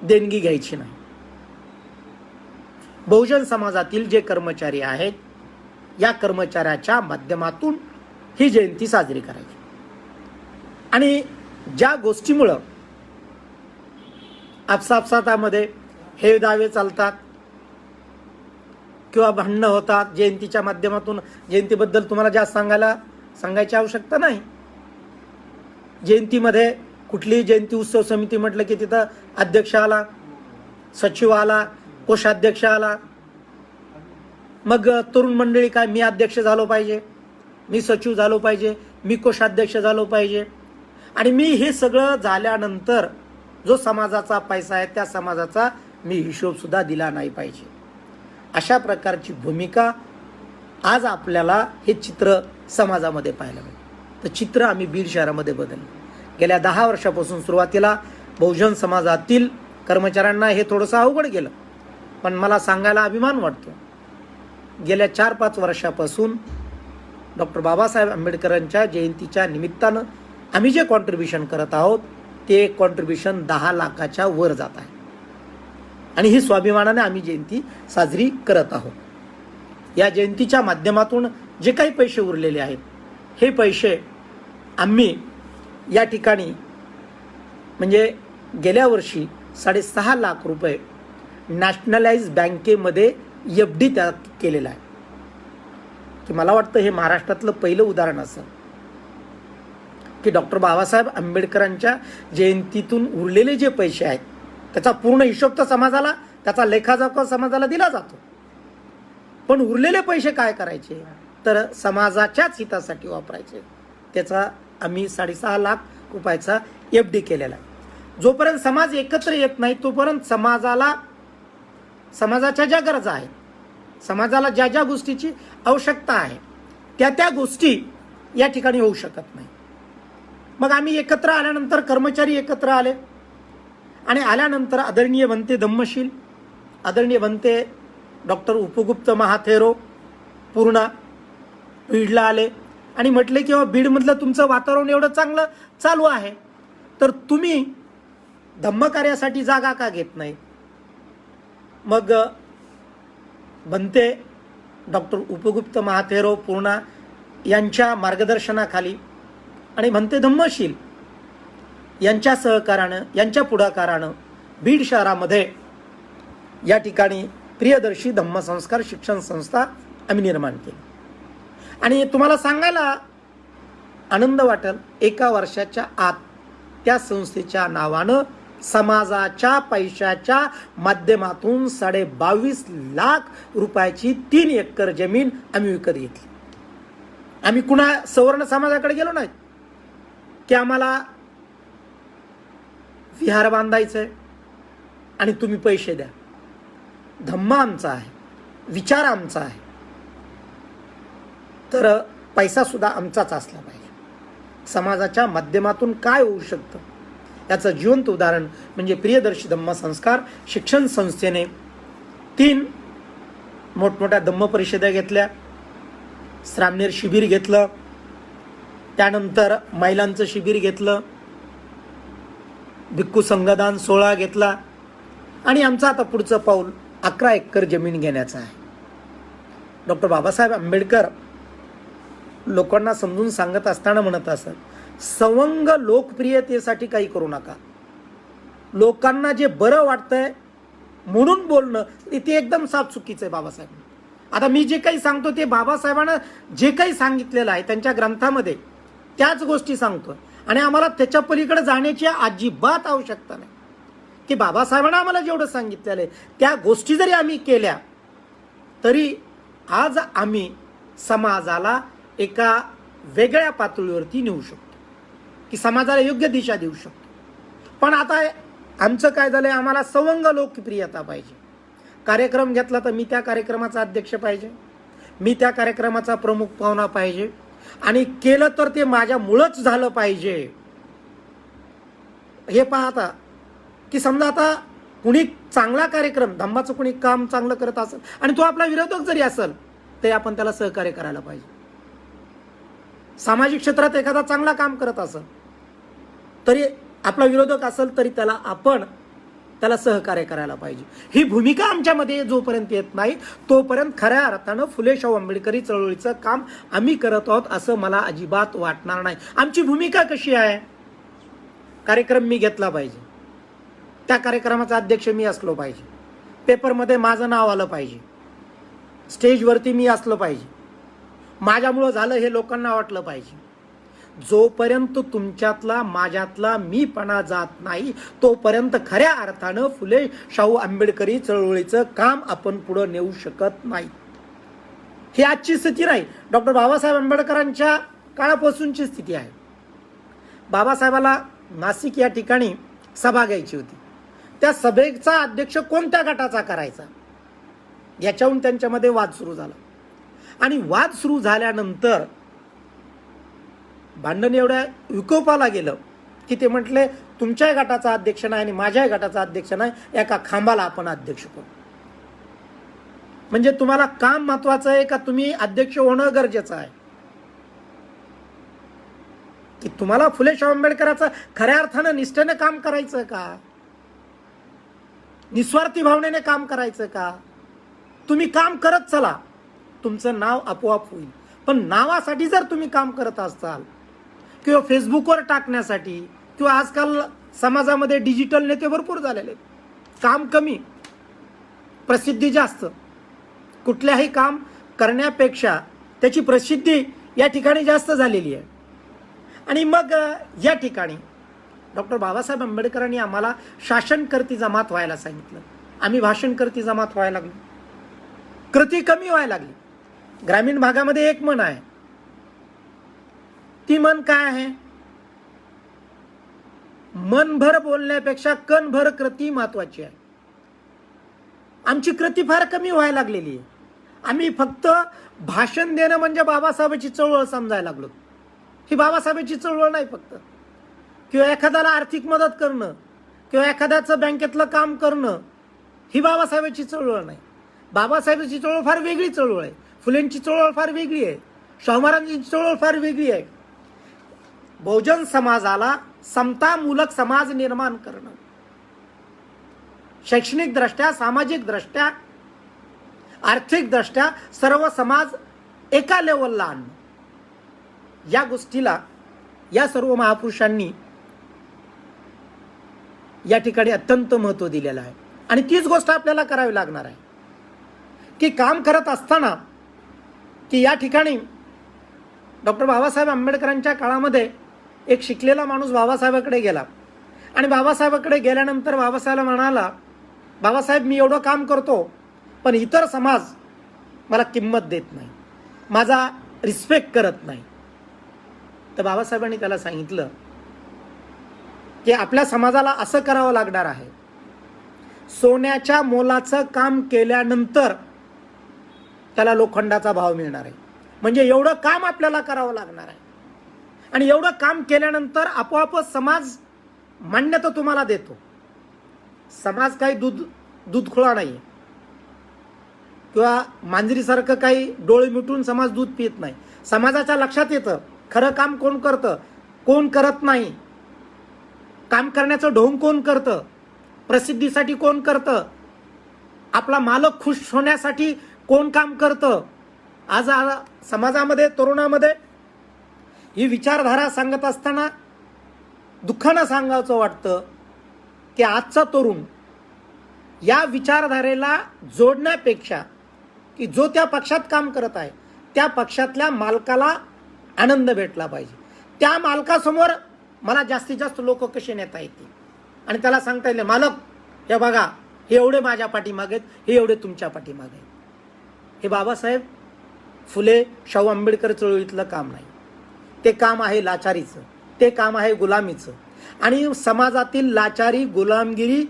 A: देणगी घ्यायची नाही. बहुजन समाजातील जे कर्मचारी आहेत या कर्मचाऱ्याच्या माध्यमातून ही जयंती साजरी करायची. आणि ज्या गोष्टीमुळं आपसापसातामध्ये हे दावे चालतात किंवा भांडणं होतात, जयंतीच्या माध्यमातून जयंतीबद्दल तुम्हाला जास्त सांगायची आवश्यकता नाही. जयंतीमध्ये कुठलीही जयंती उत्सव समिती म्हटलं की तिथं अध्यक्ष आला, सचिव आला, कोषाध्यक्ष आला. मग तरुण मंडळी काय, मी अध्यक्ष झालो पाहिजे, मी सचिव झालो पाहिजे, मी कोषाध्यक्ष झालो पाहिजे. आणि मी हे सगळं झाल्यानंतर जो समाजाचा पैसा आहे त्या समाजाचा मी हिशोब सुद्धा दिला नाही पाहिजे. अशा प्रकारची भूमिका आज आपल्याला हे चित्र समाजामध्ये पाहायला मिळतं. तर चित्र आम्ही बीड शहरामध्ये बदललं. गेल्या 10 वर्षापासून सुरुवातीला बहुजन समाजातील कर्मचाऱ्यांना हे थोडंसं अवघड गेलं, पण मला सांगायला अभिमान वाटतो. गेल्या 4-5 वर्षापासून डॉक्टर बाबासाहेब आंबेडकरांच्या जयंतीच्या निमित्तानं आम्ही जे कॉन्ट्रीब्युशन करत आहोत ते कॉन्ट्रीब्युशन 10 लाखाच्या वर जात आहे. आणि ही स्वाभिमानाने आम्ही जयंती साजरी करत आहोत. या जयंतीच्या माध्यमातून जे काही पैसे उरलेले आहेत हे पैसे आम्ही या ठिकाणी म्हणजे गेल्या वर्षी 6.5 लाख रुपये नॅशनलाइज बँकेमध्ये FD त्यात केलेलं आहे. की मला वाटतं हे महाराष्ट्रातलं पहिलं उदाहरण असं की डॉक्टर बाबासाहेब आंबेडकरांच्या जयंतीतून उरलेले जे पैसे आहेत त्याचा पूर्ण हिशोब तर समाजाला, त्याचा लेखाजोखा समाजाला दिला जातो, पण उरलेले पैसे काय करायचे तर समाजाच्याच हितासाठी वापरायचे. त्याचा आम्ही 6.5 लाख रुपयाचा FD केलेला आहे. जोपर्यंत समाज एकत्र येत नाही तोपर्यंत समाजाच्या ज्या गरजा आहेत, समाजाला ज्या ज्या गोष्टीची आवश्यकता आहे त्या गोष्टी या ठिकाणी होऊ शकत नाही. मग आम्ही एकत्र आल्यानंतर कर्मचारी एकत्र आले आणि आल्यानंतर आदरणीय बनते धम्मशील, आदरणीय बनते डॉक्टर उपगुप्त महाथेरो पूर्णा बीडला आले आणि म्हटले की बीडमधलं तुमचं वातावरण एवढं चांगलं चालू आहे तर तुम्ही धम्मकार्यासाठी जागा का घेत नाही. मग बनते डॉक्टर उपगुप्त महाथेरो पूर्णा यांच्या मार्गदर्शनाखाली आणि म्हणते धम्मशील यांच्या सहकारानं, यांच्या पुढाकारानं बीड शहरामध्ये या ठिकाणी प्रियदर्शी धम्मसंस्कार शिक्षण संस्था आम्ही निर्माण केली. आणि तुम्हाला सांगायला आनंद वाटेल, 1 वर्षाच्या आत त्या संस्थेच्या नावानं समाजाच्या पैशाच्या माध्यमातून 22.5 लाख रुपयाची 3 एकर जमीन आम्ही विकत घेतली. आम्ही कुणा सवर्ण समाजाकडे गेलो नाहीत की आम्हाला विहार बांधायचंय आणि तुम्ही पैसे द्या. धम्म आमचा आहे, विचार आमचा आहे, तर पैसा सुद्धा आमचाच असला पाहिजे. समाजाच्या माध्यमातून काय होऊ शकतं याचं जिवंत उदाहरण म्हणजे प्रियदर्शी धम्मसंस्कार शिक्षण संस्थेने 3 मोठमोठ्या धम्म परिषदा घेतल्या, श्रामणेर शिबिर घेतलं, त्यानंतर महिलांचं शिबिर घेतलं, भिक्खू संघदान सोहळा घेतला आणि आमचं आता पुढचं पाऊल 11 एकर जमीन घेण्याचं आहे. डॉक्टर बाबासाहेब आंबेडकर लोकांना समजून सांगत असताना म्हणत असत, सवंग लोकप्रियतेसाठी काही करू नका. लोकांना जे बरं वाटतंय म्हणून बोलणं ते एकदम साफ चुकीचं आहे. बाबासाहेब आता मी जे काही सांगतो ते बाबासाहेबांना जे काही सांगितलेलं आहे त्यांच्या ग्रंथामध्ये त्याच गोष्टी सांगतोय आणि आम्हाला त्याच्या पलीकडे जाण्याची अजिबात आवश्यकता नाही. की बाबासाहेबांना आम्हाला जेवढं सांगितलेलं आहे त्या गोष्टी जरी आम्ही केल्या तरी आज आम्ही समाजाला एका वेगळ्या पातळीवरती नेऊ शकतो, की समाजाला योग्य दिशा देऊ शकतो. पण आता आमचं काय झालंय, आम्हाला सवंग लोकप्रियता पाहिजे. कार्यक्रम घेतला तर मी त्या कार्यक्रमाचा अध्यक्ष पाहिजे, मी त्या कार्यक्रमाचा प्रमुख पाहुणा पाहिजे, आणि केलं तर ते माझ्यामुळंच झालं पाहिजे. हे पाहता की समजा आता कुणी चांगला कार्यक्रम, धम्माचं कुणी काम चांगलं करत असेल आणि तो आपला विरोधक जरी असेल तरी आपण त्याला सहकार्य करायला पाहिजे. सामाजिक क्षेत्रात एखादा चांगला काम करत असेल तरी आपला विरोधक असेल तरी आपण त्याला सहकार्य करायला पाहिजे. ही भूमिका आमच्यामध्ये जोपर्यंत येत नाही तोपर्यंत खऱ्या अर्थानं फुले शाहू आंबेडकरी चळवळीचं काम आम्ही करत आहोत असं मला अजिबात वाटणार नाही. आमची भूमिका कशी आहे, कार्यक्रम मी घेतला पाहिजे, त्या कार्यक्रमाचा अध्यक्ष मी असलो पाहिजे, पेपरमध्ये माझं नाव आलं पाहिजे, स्टेजवरती मी असलो पाहिजे, माझ्यामुळं झालं हे लोकांना वाटलं पाहिजे. जोपर्यंत तुमच्यातला माझ्यातला मीपणा जात नाही तोपर्यंत खऱ्या अर्थानं फुले शाहू आंबेडकरी चळवळीचं काम आपण पुढे नेऊ शकत नाही. ही आजची स्थिती नाही, डॉक्टर बाबासाहेब आंबेडकरांच्या काळापासूनची स्थिती आहे. बाबासाहेबाला नाशिक या ठिकाणी सभा घ्यायची होती. त्या सभेचा अध्यक्ष कोणत्या गटाचा करायचा याच्यावरून त्यांच्यामध्ये वाद सुरू झाला. आणि वाद सुरू झाल्यानंतर भांडण एवढ्या विकोपाला गेलं की ते म्हटले तुमच्याही गटाचा अध्यक्ष नाही आणि माझ्याही गटाचा अध्यक्ष नाही, एका खांबाला आपण अध्यक्ष करू. म्हणजे तुम्हाला काम महत्वाचं आहे का तुम्ही अध्यक्ष होणं गरजेचं आहे? की तुम्हाला फुले शाहू आंबेडकरांचं खऱ्या अर्थानं निष्ठेने काम करायचं का, निस्वार्थी भावनेने काम करायचं का? तुम्ही काम करत चला, तुमचं नाव आपोआप होईल. पण नावासाठी जर तुम्ही काम करत असाल किंवा फेसबुकवर टाकण्यासाठी, किंवा आजकाल समाजामध्ये डिजिटल नेते भरपूर झालेले, काम कमी प्रसिद्धी जास्त, कुठल्याही काम करण्यापेक्षा त्याची प्रसिद्धी या ठिकाणी जास्त झालेली आहे. आणि मग या ठिकाणी डॉक्टर बाबासाहेब आंबेडकरांनी आम्हाला शासनकर्ती जमात व्हायला सांगितलं. आम्ही भाषणकर्ती जमात व्हायला लागलो, कृती कमी व्हायला लागली. ग्रामीण भागामध्ये एक म्हण आहे, ती म्हण काय आहे, मनभर बोलण्यापेक्षा कणभर कृती महत्वाची आहे. आमची कृती फार कमी व्हायला लागलेली आहे. आम्ही फक्त भाषण देणं म्हणजे बाबासाहेबांची चळवळ समजायला लागलो. ही बाबासाहेबांची चळवळ नाही फक्त, किंवा एखाद्याला आर्थिक मदत करणं किंवा एखाद्याचं बँकेतलं काम करणं ही बाबासाहेबांची चळवळ नाही. बाबासाहेबांची चळवळ फार वेगळी चळवळ आहे. फुलेंची चळवळ फार वेगळी आहे. शाहू महाराजांची चळवळ फार वेगळी आहे. बहुजन समाजाला समतामूलक समाज निर्माण करणं, शैक्षणिक दृष्ट्या, सामाजिक दृष्ट्या, आर्थिक दृष्ट्या सर्व समाज एका लेवलला आणणं, या गोष्टीला या सर्व महापुरुषांनी या ठिकाणी अत्यंत महत्त्व दिलेलं आहे. आणि तीच गोष्ट आपल्याला करावी लागणार आहे की काम करत असताना की या ठिकाणी डॉक्टर बाबासाहेब आंबेडकरांच्या काळामध्ये एक शिकलेला माणूस बाबासाहेबाकडे गेला आणि बाबासाहेबाकडे गेल्यानंतर बाबासाहेब म्हणाला, बाबासाहेब मी एवढं काम करतो पण इतर समाज मला किंमत देत नाही, माझा रिस्पेक्ट करत नाही. तर बाबासाहेबांनी त्याला सांगितलं की आपल्या समाजाला असं करावं लागणार आहे, सोन्याच्या मोलाचं काम केल्यानंतर त्याला लोखंडाचा भाव मिळणार आहे. म्हणजे एवढं काम आपल्याला करावं लागणार आहे आणि एवढं काम केल्यानंतर आपोआपच समाज मान्यता तुम्हाला देतो. समाज काही दूध खोळा नाही किंवा मांजरीसारखं काही डोळे मिटून समाज दूध पित नाही. समाजाच्या लक्षात येतं खरं काम कोण करतं, कोण करत नाही, काम करण्याचं ढोंग कोण करतं, प्रसिद्धीसाठी कोण करतं, आपला मालक खुश होण्यासाठी कोण काम करतं. आज समाजामध्ये, तरुणामध्ये ही विचारधारा सांगत असताना दुःखानं सांगायचं वाटतं की आजचा तरुण या विचारधारेला जोडण्यापेक्षा की जो त्या पक्षात काम करत आहे त्या पक्षातल्या मालकाला आनंद भेटला पाहिजे, त्या मालकासमोर मला जास्तीत जास्त लोक कसे नेता येतील आणि त्याला सांगता येईल, मालक हे बघा, हे एवढे माझ्या पाठीमागे आहेत, हे एवढे तुमच्या पाठीमागे आहेत. हे बाबासाहेब फुले शाहू आंबेडकर चळवळीतलं काम नाही. ते काम आहे लाचारीचं, ते काम आहे गुलामीचं, आणि समाजातील लाचारी गुलामगिरी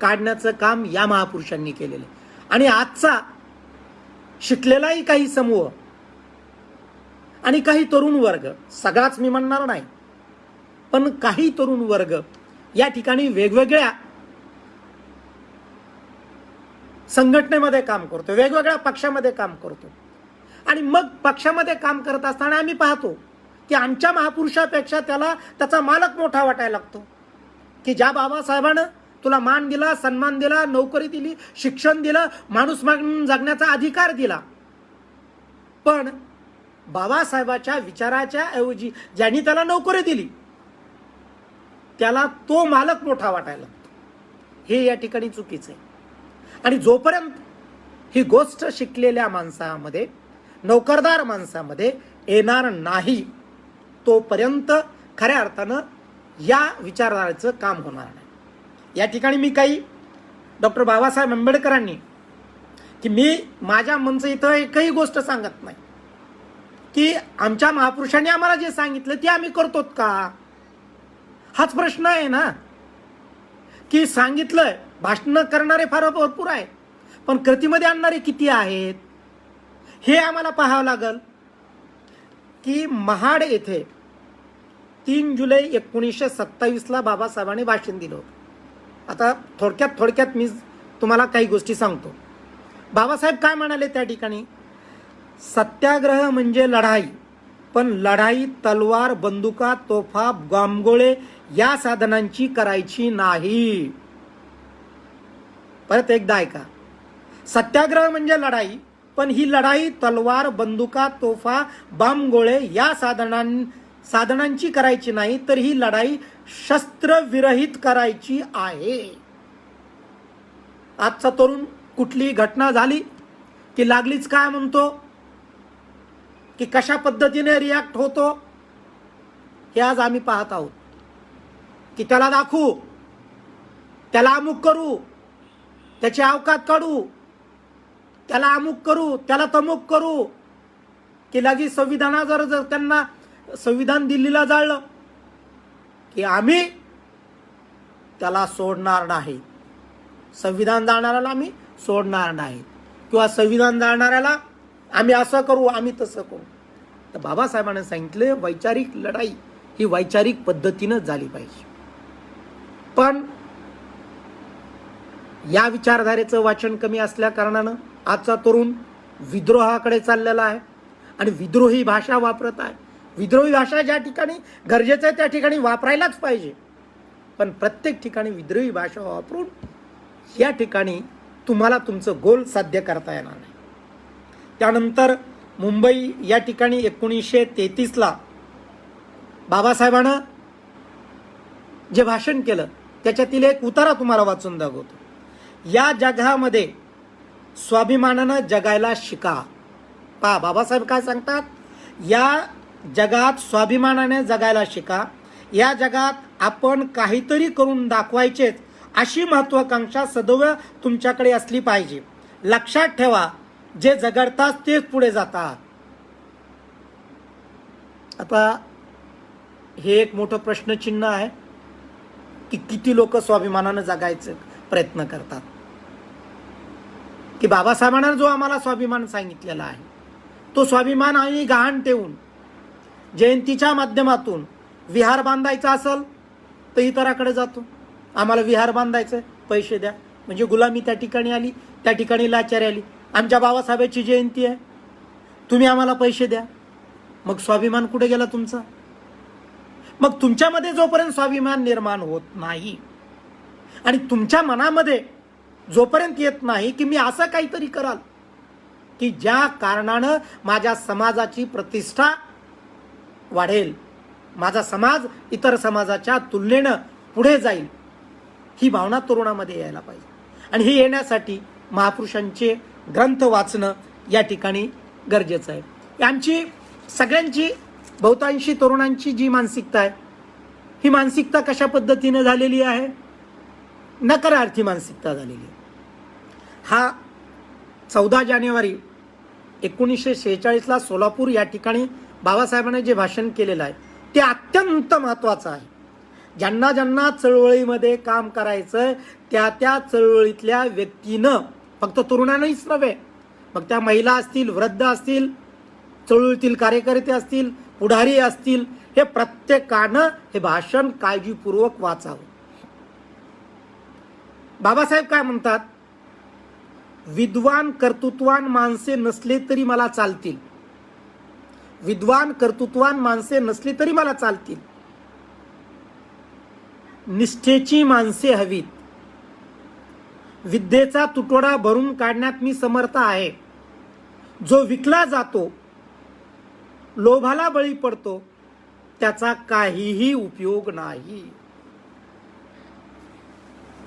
A: काढण्याचं काम या महापुरुषांनी केलेलं आहे. आणि आजचा शिकलेलाही काही समूह आणि काही तरुण वर्ग, सगळाच मी म्हणणार नाही, पण काही तरुण वर्ग या ठिकाणी वेगवेगळ्या संघटनेमध्ये काम करतो, वेगवेगळ्या पक्षामध्ये काम करतो. आणि मग पक्षामध्ये काम करत असताना आम्ही पाहतो की आमच्या महापुरुषापेक्षा त्याला त्याचा मालक मोठा वाटायला लागतो. की ज्या बाबासाहेबानं तुला मान दिला, सन्मान दिला, नोकरी दिली, शिक्षण दिलं, माणूस म्हणून जगण्याचा अधिकार दिला, पण बाबासाहेबाच्या विचाराच्या ऐवजी ज्यांनी त्याला नोकरी दिली त्याला तो मालक मोठा वाटायला लागतो. हे या ठिकाणी चुकीचं आहे. आणि जोपर्यंत ही गोष्ट शिकलेल्या माणसामध्ये, नोकरदार माणसामध्ये येणार नाही तोपर्यंत खऱ्या अर्थानं या विचारधारेचं काम होणार नाही. या ठिकाणी मी काही डॉक्टर बाबासाहेब आंबेडकरांनी, की मी माझ्या मनचं इथं एकही गोष्ट सांगत नाही की आमच्या महापुरुषांनी आम्हाला जे सांगितलं ते आम्ही करतोत का, हाच प्रश्न आहे ना. की सांगितलंय, भाषण करणारे फार भरपूर आहे, पण कृतीमध्ये आणणारे किती आहेत हे आम्हाला पाहावं लागल. की महाड येथे 3 जुलै 1927 बाबासाहेबांनी भाषण दिलं होतं. आता थोडक्यात मी तुम्हाला काही गोष्टी सांगतो. बाबासाहेब काय म्हणाले त्या ठिकाणी, सत्याग्रह म्हणजे लढाई, पण लढाई तलवार, बंदुका, तोफा, गामगोळे या साधनांची करायची नाही. परत एकदा ऐका, सत्याग्रह म्हणजे लढाई, पण ही लढाई तलवार, बंदुका, तोफा, बॉम्बगोळे या साधनांची करायची नाही, तर ही लढाई शस्त्रविरहित करायची आहे. आजचा तरुण कुठली घटना झाली की लागलीच काय म्हणतो, की कशा पद्धतीने रिॲक्ट होतो हे आज आम्ही पाहत आहोत. की त्याला दाखवू, त्याला अमुक करू, त्याची अवकात काढू, त्याला अमुक करू, त्याला तमुक करू, की लगेच संविधानावर जर त्यांना संविधान दिल्लीला जाळलं की आम्ही त्याला सोडणार नाही, संविधान जाळणाऱ्याला आम्ही सोडणार नाही, किंवा संविधान जाळणाऱ्याला आम्ही असं करू, आम्ही तसं करू. तर बाबासाहेबांनी सांगितलं वैचारिक लढाई ही वैचारिक पद्धतीनं झाली पाहिजे. पण या विचारधारेचं वाचन कमी असल्या कारणानं आजचा तरुण विद्रोहाकडे चाललेला आहे आणि विद्रोही भाषा वापरत आहे. विद्रोही भाषा ज्या ठिकाणी गरजेचं आहे त्या ठिकाणी वापरायलाच पाहिजे, पण प्रत्येक ठिकाणी विद्रोही भाषा वापरून या ठिकाणी तुम्हाला तुमचं गोल साध्य करता येणार नाही. त्यानंतर मुंबई या ठिकाणी 1933 बाबासाहेबांनं जे भाषण केलं त्याच्यातील एक उतारा तुम्हाला वाचून दाखवतो. या जगामध्ये स्वाभिमानानं जगायला शिका. पहा बाबासाहेब काय सांगतात, या जगात स्वाभिमानाने जगायला शिका. या जगात आपण काहीतरी करून दाखवायचेच अशी महत्वाकांक्षा सदैव तुमच्याकडे असली पाहिजे. लक्षात ठेवा, जे झगडतात तेच पुढे जातात. आता हे एक मोठं प्रश्नचिन्ह आहे की किती लोक स्वाभिमानानं जगायचं प्रयत्न करतात. की बाबासाहेबांना जो आम्हाला स्वाभिमान सांगितलेला आहे तो स्वाभिमान आम्ही गहाण ठेवून जयंतीच्या माध्यमातून विहार बांधायचा असेल तर इतराकडे जातो, आम्हाला विहार बांधायचं पैसे द्या, म्हणजे गुलामी त्या ठिकाणी आली, त्या ठिकाणी लाचारी आली. आमच्या बाबासाहेबांची जयंती आहे, तुम्ही आम्हाला पैसे द्या. मग स्वाभिमान कुठे गेला तुमचा? मग तुमच्यामध्ये जोपर्यंत स्वाभिमान निर्माण होत नाही आणि तुमच्या मनामध्ये जोपर्यंत येत नाही की मी असं काहीतरी कराल की ज्या कारणानं माझ्या समाजाची प्रतिष्ठा वाढेल, माझा समाज इतर समाजाच्या तुलनेनं पुढे जाईल, ही भावना तरुणामध्ये यायला पाहिजे. आणि हे येण्यासाठी महापुरुषांचे ग्रंथ वाचणं या ठिकाणी गरजेचं आहे. आमची सगळ्यांची, बहुतांशी तरुणांची जी मानसिकता आहे ही मानसिकता कशा पद्धतीने झालेली आहे? नकारार्थी मानसिकता झालेली आहे. हा 14 जानेवारी 1946ला सोलापूर या ठिकाणी बाबासाहेबांनी जे भाषण केलेलं आहे ते अत्यंत महत्त्वाचं आहे. ज्यांना ज्यांना चळवळीमध्ये काम करायचं त्या त्या चळवळीतल्या व्यक्तीनं, फक्त तरुणांनाच नव्हे, मग त्या महिला असतील, वृद्ध असतील, चळवळीतील कार्यकर्ते असतील, पुढारी असतील, हे प्रत्येकानं हे भाषण काळजीपूर्वक वाचावं. बाबासाहेब काय म्हणतात? विद्वान कर्तृत्वान माणसे नसले तरी मला चालतील. विद्वान कर्तृत्वान माणसे नसली तरी मला चालतील. निष्ठेची माणसे हवीत. विद्येचा तुटवडा भरून काढण्यात मी समर्थ आहे. जो विकला जातो, लोभाला बळी पडतो, त्याचा काहीही उपयोग नाही.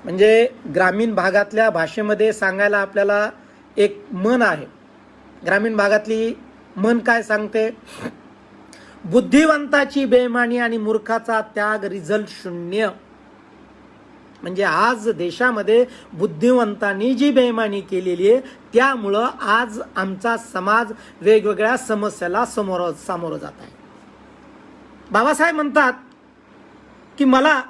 A: म्हणजे ग्रामीण भागातल्या भाषेमध्ये सांगायला आपल्याला एक म्हण आहे. ग्रामीण भागातली म्हण काय सांगते? बुद्धिवंताची बेईमानी आणि मूर्खाचा त्याग, रिझल्ट शून्य. म्हणजे आज देशामध्ये बुद्धिवंतांनी जी बेईमानी केलेली आहे त्यामुळं आज आमचा समाज वेगवेगळ्या समस्याला सामोरं जात आहे. बाबासाहेब म्हणतात की मला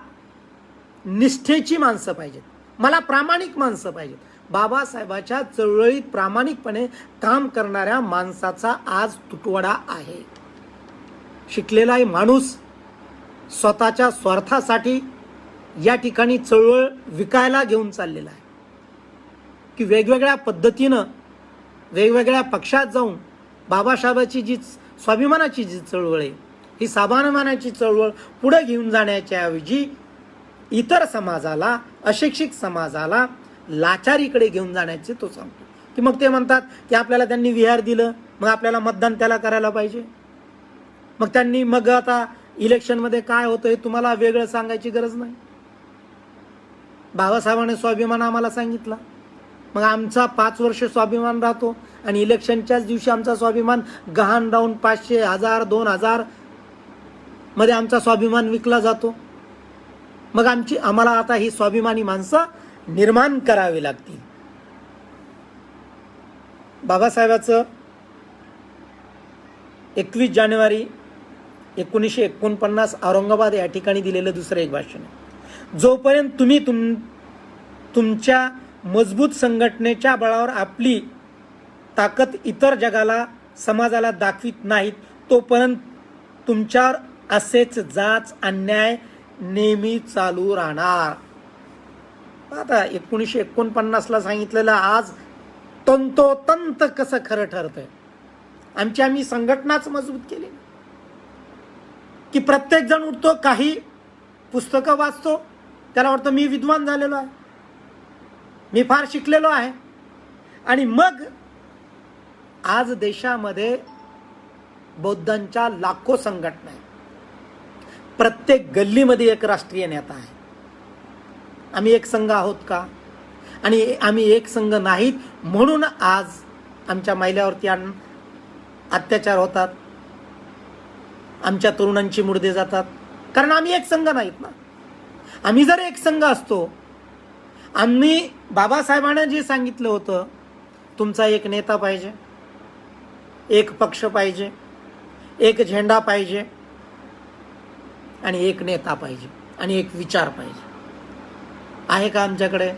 A: निष्ठेची माणसं पाहिजेत, मला प्रामाणिक माणसं पाहिजेत. बाबासाहेबाच्या चळवळीत प्रामाणिकपणे काम करणाऱ्या माणसाचा आज तुटवडा आहे. शिकलेला माणूस स्वतःच्या स्वार्थासाठी या ठिकाणी चळवळ विकायला घेऊन चाललेला आहे की वेगवेगळ्या पद्धतीनं वेगवेगळ्या पक्षात जाऊन बाबासाहेबाची जी स्वाभिमानाची जी चळवळ आहे, ही स्वाभिमानाची चळवळ पुढे घेऊन जाण्याच्या ऐवजी इतर समाजाला, अशिक्षित समाजाला लाचारीकडे घेऊन जाण्याचे तो सांगतो. की मग ते म्हणतात की आपल्याला त्यांनी विहार दिलं, मग आपल्याला मतदान त्याला करायला पाहिजे. मग त्यांनी मग आता इलेक्शनमध्ये काय होतं हे तुम्हाला वेगळं सांगायची गरज नाही. बाबासाहेबांनी स्वाभिमान आम्हाला सांगितला, मग आमचा 5 वर्ष स्वाभिमान राहतो आणि इलेक्शनच्याच दिवशी आमचा स्वाभिमान गहाण राहून 500, 1000, 2000 मध्ये आमचा स्वाभिमान विकला जातो. मग आम्हाला आता ही स्वाभिमानी माणसं निर्माण करावी लागतील. बाबासाहेबाचं 21 जानेवारी 1949 औरंगाबाद या ठिकाणी दिलेलं दुसरं एक भाषण आहे. जोपर्यंत तुम्ही तुमच्या मजबूत संघटनेच्या बळावर आपली ताकद इतर जगाला, समाजाला दाखवित नाहीत, तोपर्यंत तुमच्यावर असेच जाच अन्याय नेहमी चालू राहणार. आता 1949ला सांगितलेलं आज तंतोतंत कसं खरं ठरतंय. आम्ही संघटनाच मजबूत केली की प्रत्येक जण उठतो, काही पुस्तकं वाचतो, त्याला वाटतं मी विद्वान झालेलो आहे, मी फार शिकलेलो आहे. आणि मग आज देशामध्ये बौद्धांच्या लाखो संघटना आहेत. प्रत्येक गल्लीमध्ये एक राष्ट्रीय नेता आहे. आम्ही एक संघ आहोत का? आणि आम्ही एक संघ नाहीत म्हणून आज आमच्या महिलावरती अत्याचार होतात, आमच्या तरुणांची मुर्दे जातात, कारण आम्ही एक संघ नाहीत ना. आम्ही जर एक संघ असतो, आम्ही बाबासाहेबांना जे सांगितलं होतं, तुमचा एक नेता पाहिजे, एक पक्ष पाहिजे, एक झेंडा पाहिजे आणि एक नेता पाहिजे आणि एक विचार पाहिजे, आहे का आमच्याकडे?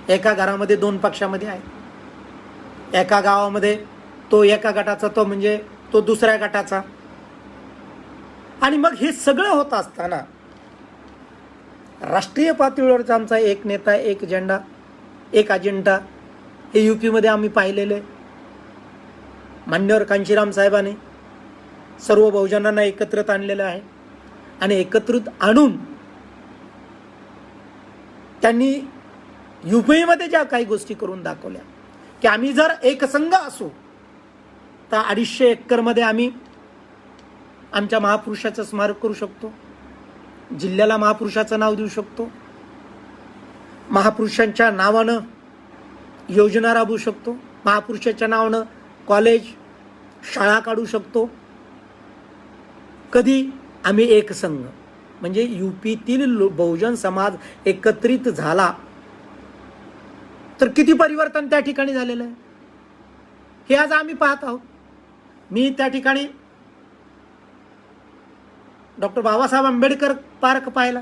A: एका घरामध्ये 2 पक्षामध्ये आहे. एका गावामध्ये तो एका गटाचा, तो म्हणजे तो दुसऱ्या गटाचा. आणि मग हे सगळं होत असताना राष्ट्रीय पातळीवरचा आमचा एक नेता, एक झेंडा, एक अजेंडा, हे यूपीमध्ये आम्ही पाहिलेले. मान्यवर कांशीराम साहेबांनी सर्व बहुजनांना एकत्रित आणलेलं आहे आणि एकत्रित आणून त्यांनी यूपीमध्ये ज्या काही गोष्टी करून दाखवल्या की आम्ही जर एक संघ असू तर 250 एकरमध्ये आम्ही आमच्या महापुरुषाचं स्मारक करू शकतो, जिल्ह्याला महापुरुषाचं नाव देऊ शकतो, महापुरुषांच्या नावानं योजना राबवू शकतो, महापुरुषाच्या नावानं कॉलेज, शाळा काढू शकतो. कधी? आम्ही एक संघ. म्हणजे यूपीतील बहुजन समाज एकत्रित झाला तर किती परिवर्तन त्या ठिकाणी झालेलं आहे. हे आज आम्ही पाहत आहोत. मी त्या ठिकाणी डॉक्टर बाबासाहेब आंबेडकर पार्क पाहिला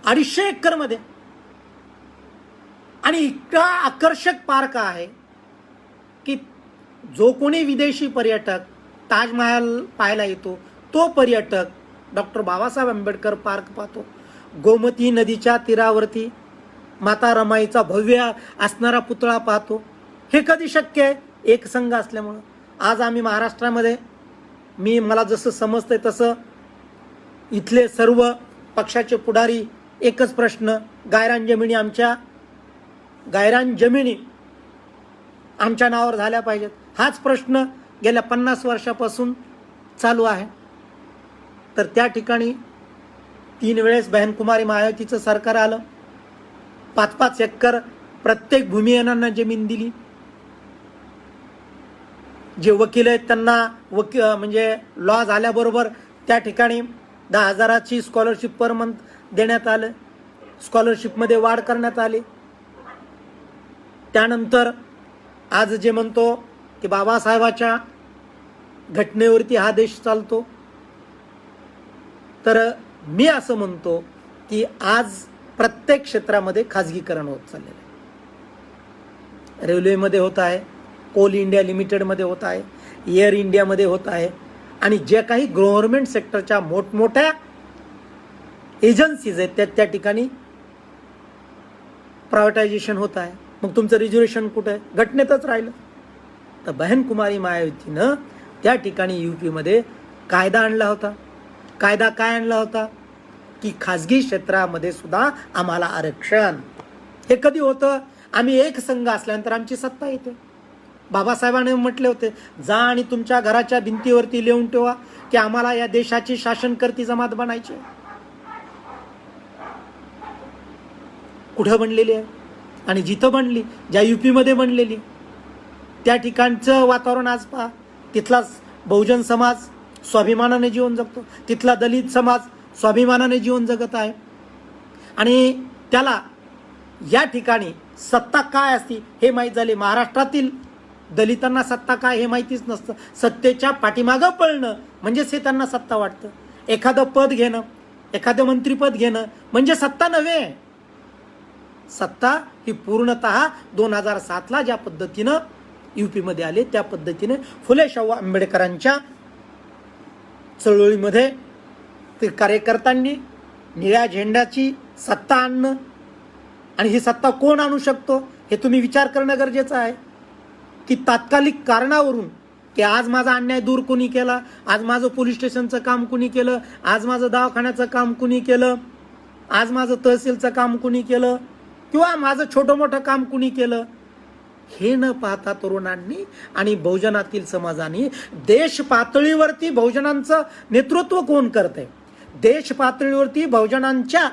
A: 250 एकरमध्ये, आणि इतका आकर्षक पार्क आहे की जो कोणी विदेशी पर्यटक ताजमहाल पाहायला येतो तो पर्यटक डॉक्टर बाबासाहेब आंबेडकर पार्क पाहतो. गोमती नदीच्या तीरावरती माता रमाईचा भव्य असणारा पुतळा पाहतो. हे कधी शक्य आहे? एक संघ असल्यामुळं. आज आम्ही महाराष्ट्रामध्ये, मला जसं समजतंय तसं इथले सर्व पक्षाचे पुढारी एकच प्रश्न, गायरान जमिनी आमच्या नावावर झाल्या पाहिजेत, हाच प्रश्न गेल्या 50 वर्षापासून चालू आहे. तर त्या ठिकाणी 3 वेळेस बहनकुमारी मायावतीचं सरकार आलं. 5-5 एकर प्रत्येक भूमिहीनांना जमीन दिली. जे वकील आहेत त्यांना म्हणजे लॉ झाल्याबरोबर त्या ठिकाणी 10,000ची स्कॉलरशिप पर मंथ देण्यात आलं. स्कॉलरशिपमध्ये वाढ करण्यात आली. त्यानंतर आज जे म्हणतो की बाबासाहेबाच्या घटनेवरती हा देश चालतो, तर मी असं म्हणतो की आज प्रत्येक क्षेत्रामध्ये खाजगीकरण होत चाललेलं आहे. रेल्वेमध्ये होत आहे, कोल इंडिया लिमिटेडमध्ये होत आहे, एअर इंडियामध्ये होत आहे, आणि जे काही गव्हर्नमेंट सेक्टरच्या मोठमोठ्या एजन्सीज आहेत त्या ठिकाणी प्रायव्हेटायझेशन होत आहे. मग तुमचं रिझर्वेशन कुठं आहे? घटनेतच राहिलं. तर बहनकुमारी मायावतीनं त्या ठिकाणी यूपीमध्ये कायदा आणला होता. कायदा काय आणला होता? की खाजगी क्षेत्रामध्ये सुद्धा आम्हाला आरक्षण. हे कधी होतं? आम्ही एक संघ असल्यानंतर आमची सत्ता येते. बाबासाहेबांनी म्हटले होते, जा आणि तुमच्या घराच्या भिंतीवरती लिहून ठेवा की आम्हाला या देशाची शासनकर्ती जमात बनायची. कुठं बनलेली आहे? आणि जिथं बनली, ज्या यूपीमध्ये बनलेली, त्या ठिकाणचं वातावरण आज पहा. तिथला बहुजन समाज स्वाभिमानाने जीवन जगतो, तिथला दलित समाज स्वाभिमानाने जीवन जगत आहे. आणि त्याला या ठिकाणी सत्ता काय असते हे माहीत झाले. महाराष्ट्रातील दलितांना सत्ता काय हे माहितीच नसतं. सत्तेच्या पाठीमागं पळणं म्हणजेच हे त्यांना सत्ता वाटतं. एखादं पद घेणं, एखादं मंत्रीपद घेणं म्हणजे सत्ता नव्हे. सत्ता ही पूर्णतः 2007ला ज्या पद्धतीनं यूपीमध्ये आले त्या पद्धतीने फुले शाहू आंबेडकरांच्या चळवळीमध्ये ते कार्यकर्त्यांनी निळ्या झेंड्याची सत्ता आणणं. आणि ही सत्ता कोण आणू शकतो हे तुम्ही विचार करणं गरजेचं आहे. की तात्कालिक कारणावरून की आज माझा अन्याय दूर कोणी केला, आज माझं पोलीस स्टेशनचं काम कुणी केलं, आज माझं दवाखान्याचं काम कुणी केलं, आज माझं तहसीलचं काम कुणी केलं, किंवा माझं छोटं मोठं काम कुणी केलं, हे न पाहता तरुणांनी आणि बहुजनातील समाजाने देश पातळीवरती बहुजनांचं नेतृत्व कोण करतंय, देश पातळीवरती बहुजनांच्या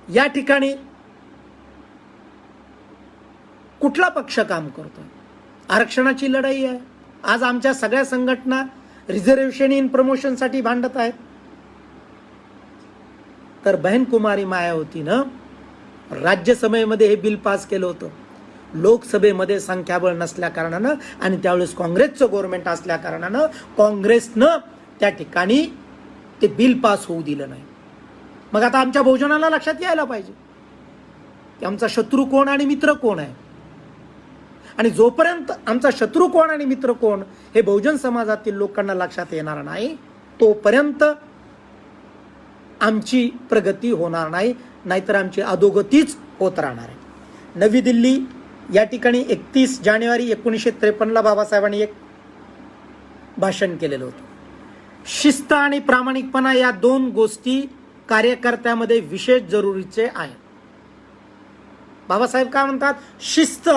A: या ठिकाणी कुठला पक्ष काम करतोय, आरक्षणाची लढाई आहे. आज आमच्या सगळ्या संघटना रिझर्वेशन इन प्रमोशनसाठी भांडत आहेत. तर बहनकुमारी मायावतीनं राज्यसभेमध्ये हे बिल पास केलं होतं. लोकसभेमध्ये संख्याबळ नसल्या कारणानं आणि त्यावेळेस काँग्रेसचं गव्हर्नमेंट असल्या कारणानं काँग्रेसनं त्या ठिकाणी ते बिल पास होऊ दिलं नाही. मग आता आमच्या बहुजनाला लक्षात यायला पाहिजे की आमचा शत्रू कोण आणि मित्र कोण आहे. आणि जोपर्यंत आमचा शत्रू कोण आणि मित्र कोण हे बहुजन समाजातील लोकांना लक्षात येणार नाही तोपर्यंत आमची प्रगती होणार नाही, नाहीतर आमची अधोगतीच होत राहणार आहे. नवी दिल्ली या ठिकाणी 31 जानेवारी 1953ला बाबासाहेबांनी एक भाषण केलेलं होतं. शिस्त आणि प्रामाणिकपणा या दोन गोष्टी कार्यकर्त्यामध्ये विशेष जरुरीचे आहे. बाबासाहेब काय म्हणतात? शिस्त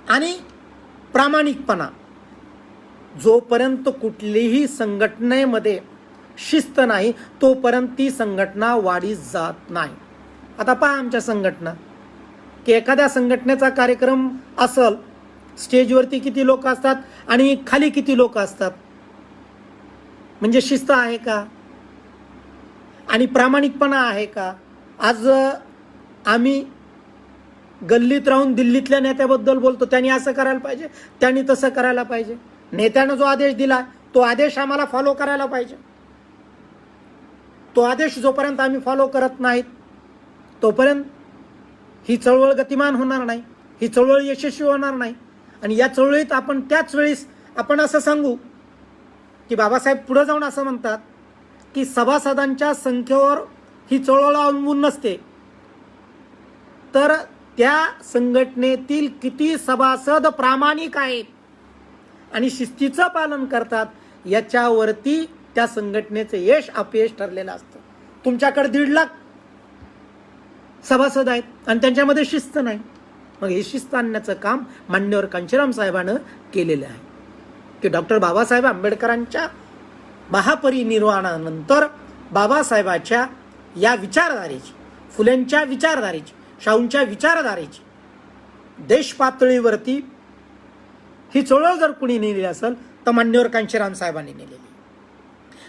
A: आणि प्रामाणिकपणा. जोपर्यंत कुठलीही संघटनेमध्ये शिस्त नाही तोपर्यंत ती संघटना वाढीस जात नाही. आता पहा आमच्या संघटना की एखाद्या संघटनेचा कार्यक्रम असल, स्टेजवरती किती लोक असतात आणि खाली किती लोक असतात, म्हणजे शिस्त आहे का आणि प्रामाणिकपणा आहे का? आज आम्ही गल्लीत राहून दिल्लीतल्या नेत्याबद्दल बोलतो, त्यांनी असं करायला पाहिजे, त्यांनी तसं करायला पाहिजे. नेत्यानं जो आदेश दिला तो आदेश आम्हाला फॉलो करायला पाहिजे. तो आदेश जोपर्यंत आम्ही फॉलो करत नाहीत तोपर्यंत ही चळवळ गतिमान होणार नाही, ही चळवळ यशस्वी होणार नाही. आणि या चळवळीत आपण त्याच वेळेस आपण असं सांगू की बाबासाहेब पुढे जाऊन असं म्हणतात की सभासदांच्या संख्येवर ही चळवळ अवलंबून नसते, तर त्या संघटनेतील किती सभासद प्रामाणिक आहेत आणि शिस्तीचं पालन करतात याच्यावरती त्या संघटनेचं यश अपयश ठरलेलं असतं. तुमच्याकडे 1.5 लाख सभासद आहेत आणि त्यांच्यामध्ये शिस्त नाही, मग हे शिस्त आणण्याचं काम मान्यवर कांचीराम साहेबांनं केलेलं आहे. की डॉक्टर बाबासाहेब आंबेडकरांच्या महापरिनिर्वाणानंतर बाबासाहेबाच्या या विचारधारेची, फुलेंच्या विचारधारेची, शाहूंच्या विचारधारेची देश पातळीवरती ही चळवळ जर कुणी नेली असेल तर मान्यवर कांचीराम साहेबांनी नेलेली.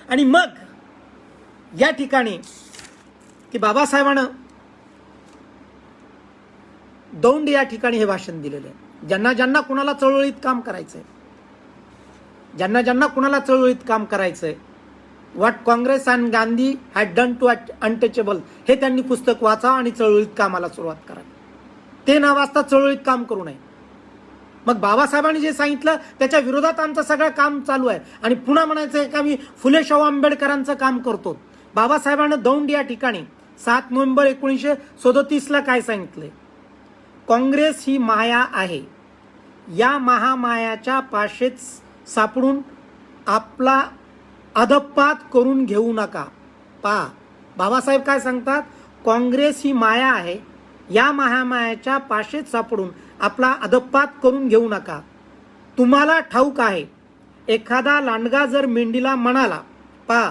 A: आणि मग या ठिकाणी की बाबासाहेबांनं दौंड या ठिकाणी हे भाषण दिलेलं आहे. ज्यांना ज्यांना कुणाला चळवळीत काम करायचंय, ज्यांना ज्यांना कुणाला चळवळीत काम करायचंय, what Congress and Gandhi had done to untouchable, हे त्यांनी पुस्तक वाचा आणि चळवळीत कामाला सुरुवात करा. ते न वाचता चळवळीत काम करू नये. मग बाबासाहेबांनी जे सांगितलं त्याच्या विरोधात आमचं सगळं काम चालू आहे आणि पुन्हा म्हणायचं आहे का मी फुले शाहू आंबेडकरांचं काम करतो. बाबासाहेबांना दौंड या ठिकाणी 7 नोव्हेंबर 1937 काय सांगितलंय? काँग्रेस ही माया आहे, या महामायाच्या पाशेत सापडून आपला अधपात करून घेऊ नका. पहा बाबासाहेब काय सांगतात, काँग्रेस ही माया आहे, या महामायाच्या पाशेत सापडून आपला अधपात करून घेऊ नका. तुम्हाला ठाऊक आहे एखादा लांडगा जर मेंढीला म्हणाला, पहा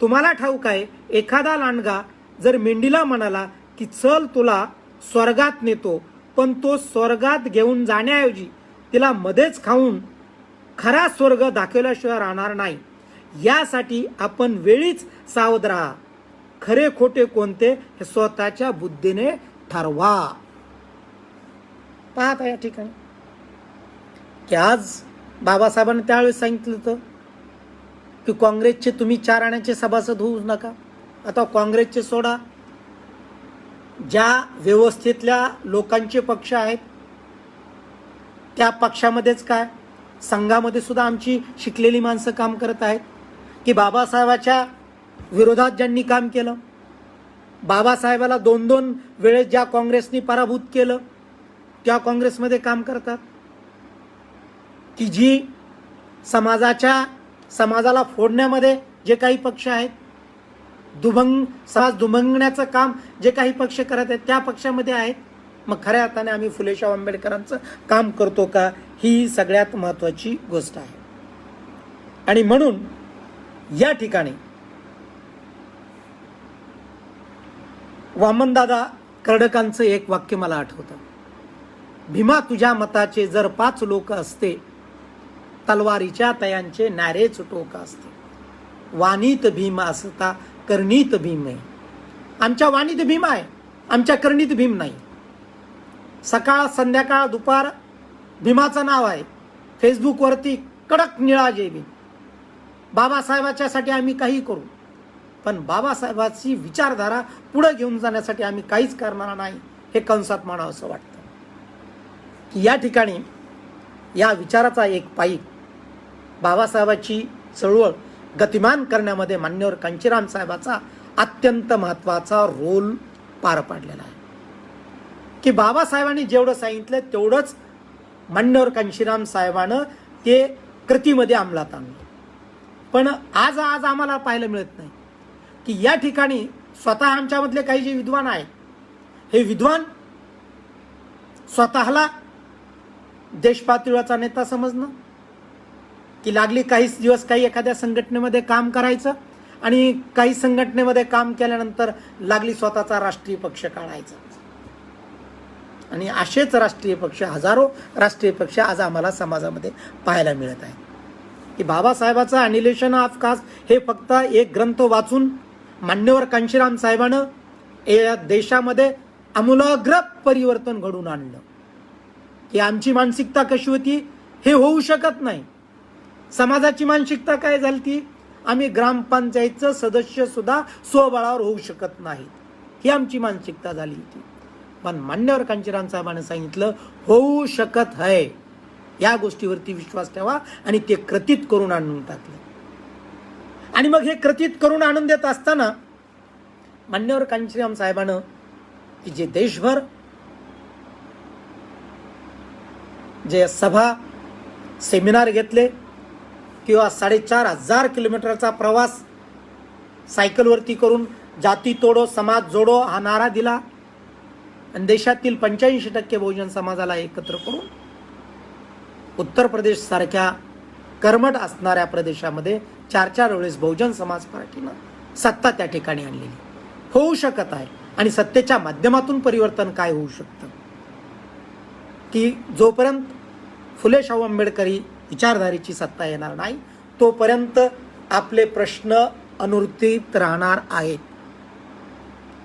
A: तुम्हाला ठाऊक आहे एखादा लांडगा जर मेंढीला म्हणाला की चल तुला स्वर्गात नेतो, पण तो स्वर्गात घेऊन जाण्याऐवजी तिला मध्येच खाऊन खरा स्वर्ग दाखवल्याशिवाय राहणार नाही. यासाठी आपण वेळीच सावध राहा. खरे खोटे कोणते हे स्वतःच्या बुद्धीने ठरवा. पाहता या ठिकाणी की आज बाबासाहेबांनी त्यावेळेस सांगितलं होतं की काँग्रेसचे तुम्ही 4 आण्याचे सभासद होऊ नका. आता काँग्रेसचे सोडा, ज्या व्यवस्थेतल्या लोकांचे पक्ष आहेत त्या पक्षामध्येच काय संघामध्ये सुद्धा आमची शिकलेली माणसं काम करत आहेत की बाबासाहेबाच्या विरोधात ज्यांनी काम केलं, बाबासाहेबाला 2-2 वेळेस ज्या काँग्रेसनी पराभूत केलं त्या काँग्रेसमध्ये काम करतात. की जी समाजाला फोडण्यामध्ये जे काही पक्ष आहेत, समाज दुभंगण्याचं काम जे काही पक्ष करत आहेत त्या पक्षामध्ये आहेत. मग खऱ्या अर्थाने आम्ही फुले शाहू आंबेडकरांचं काम करतो का, ही सगळ्यात महत्त्वाची गोष्ट आहे. आणि म्हणून या ठिकाणी वामनदादा कर्डकांचं एक वाक्य मला आठवतं, भीमा तुझ्या मताचे जर 5 लोक असते, तलवारीच्या तयांचे नारेच टोक असते. वाणीत भीम असता करणीत भीम आहे. आमच्या वाणीत भीम आहे, आमच्या करणीत भीम नाही. सकाळ संध्याकाळ दुपार भीमाचं नाव आहे. फेसबुकवरती कडक निळा जय भीम. बाबासाहेबाच्यासाठी आम्ही काही करू, पण बाबासाहेबांची विचारधारा पुढे घेऊन जाण्यासाठी आम्ही काहीच करणार नाही, हे कंसात म्हणावं असं वाटतं. की या ठिकाणी या विचाराचा एक पाईक बाबासाहेबाची चळवळ गतिमान करण्यामध्ये मान्यवर कांचीराम साहेबाचा अत्यंत महत्त्वाचा रोल पार पाडलेला आहे. की बाबासाहेबांनी जेवढं सांगितलं तेवढंच मान्यवर कांचीराम साहेबानं ते कृतीमध्ये अंमलात आणलं. पण आज आम्हाला पाहायला मिळत नाही की या ठिकाणी स्वतः आमच्यामधले काही जे विद्वान आहेत, हे विद्वान स्वतःला देशपातळीवरचा नेता समजणं, की लागली काही दिवस काही एखाद्या संघटनेमध्ये काम करायचं आणि काही संघटनेमध्ये काम केल्यानंतर लागली स्वतःचा राष्ट्रीय पक्ष काढायचा. आणि असेच राष्ट्रीय पक्ष, हजारो राष्ट्रीय पक्ष आज आम्हाला समाजामध्ये पाहायला मिळत आहे. की बाबासाहेबाचं ॲनिलेशन ऑफ कास्ट हे फक्त एक ग्रंथ वाचून मान्यवर कांचीराम साहेबानं या देशामध्ये आमूलाग्र परिवर्तन घडून आणलं. की आमची मानसिकता कशी होती हे होऊ शकत नाही. समाजाची मानसिकता काय झाली ती, आम्ही ग्रामपंचायतचं सदस्य सुद्धा स्वबळावर होऊ शकत नाही, ही आमची मानसिकता झाली होती. पण मान्यवर कांचीराम साहेबांनी सांगितलं होऊ शकत आहे. या गोष्टीवरती विश्वास ठेवा आणि ते कृतीत करून आणून टाकलं. आणि मग हे कृतीत करून आणून देत असताना मान्यवर कांचीराम साहेबांनं की जे देशभर जे सभा सेमिनार घेतले किंवा 4,500 किलोमीटरचा प्रवास सायकलवरती करून जाती तोडो समाज जोडो हा नारा दिला आणि देशातील 85% बहुजन समाजाला एकत्र करून उत्तर प्रदेश सारख्या कर्मठ असणाऱ्या प्रदेशामध्ये 4 वेळेस बहुजन समाज पार्टीनं सत्ता त्या ठिकाणी आणलेली होऊ शकत आहे. आणि सत्तेच्या माध्यमातून परिवर्तन काय होऊ शकतं की जोपर्यंत फुले शाहू आंबेडकरी विचारधारेची सत्ता येणार नाही तोपर्यंत आपले प्रश्न अनुत्तरित राहणार आहेत.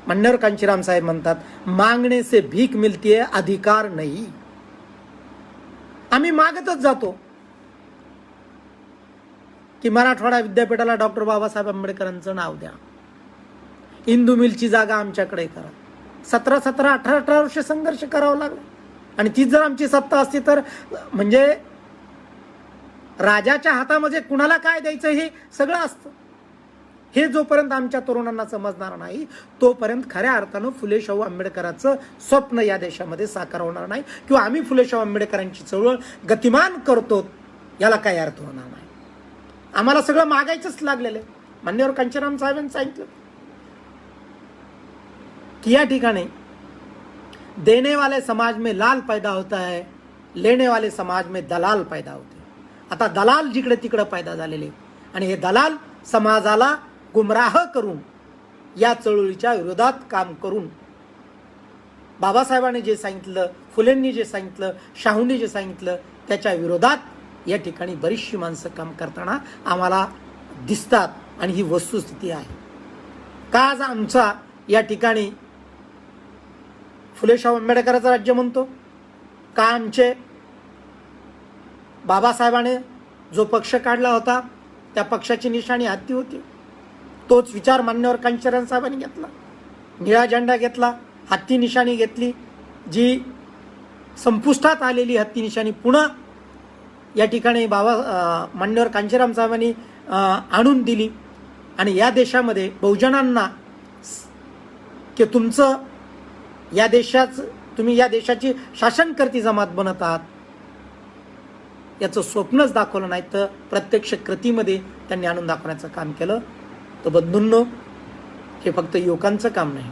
A: मान्यवर कांचीराम साहेब म्हणतात मागणे से भीक मिलती है अधिकार नाही. आम्ही मागतच जातो की मराठवाडा विद्यापीठाला डॉक्टर बाबासाहेब आंबेडकरांचं नाव द्या, इंदू मिलची जागा आमच्याकडे करा. 17, 18 वर्ष संघर्ष करावा लागला. आणि तीच जर आमची सत्ता असती तर म्हणजे राजाच्या हातामध्ये कुणाला काय द्यायचं हे सगळं असतं. हे जोपर्यंत आमच्या तरुणांना समजणार नाही तोपर्यंत खऱ्या अर्थानं फुले शाहू आंबेडकरांचं स्वप्न या देशामध्ये साकार होणार नाही किंवा आम्ही फुले शाहू आंबेडकरांची चळवळ गतिमान करतो याला काही अर्थ होणार नाही. आम्हाला सगळं मागायचंच लागलेलं आहे. मान्यवर कांचीराम साहेबांनी सांगितलं कि या ठिकाणी देने वाले समाज में लाल पैदा होता है, लेने वाले समाज में दलाल पैदा होते. आता दलाल जिकडे तिकडे पैदा झालेले आणि हे दलाल समाजाला गुमराह करून या चळवळीच्या विरोधात काम करून बाबासाहेबांनी जे सांगितलं, फुलेंनी जे सांगितलं, शाहूंनी जे सांगितलं त्याच्या विरोधात या ठिकाणी बरीचशी माणसं काम करताना आम्हाला दिसतात. आणि ही वस्तुस्थिती आहे. का आज आमचा या ठिकाणी फुले शाहू आंबेडकरांचं राज्य म्हणतो, का आमचे बाबासाहेबांनी जो पक्ष काढला होता त्या पक्षाची निशाणी हत्ती होती. तोच विचार मान्यवर कांचीराम साहेबांनी घेतला, निळा झेंडा घेतला, हत्ती निशाणी घेतली. जी संपुष्टात आलेली हत्ती निशाणी पुन्हा या ठिकाणी मान्यवर कांचीराम साहेबांनी आणून दिली. आणि या देशामध्ये बहुजनांना की तुमचं या देशाचं तुम्ही या देशाची शासनकर्ती जमात बनत आहात याचं स्वप्नच दाखवलं नाही तर प्रत्यक्ष कृतीमध्ये त्यांनी आणून दाखवण्याचं काम केलं. तर बंधूंनो हे फक्त युवकांचं काम नाही,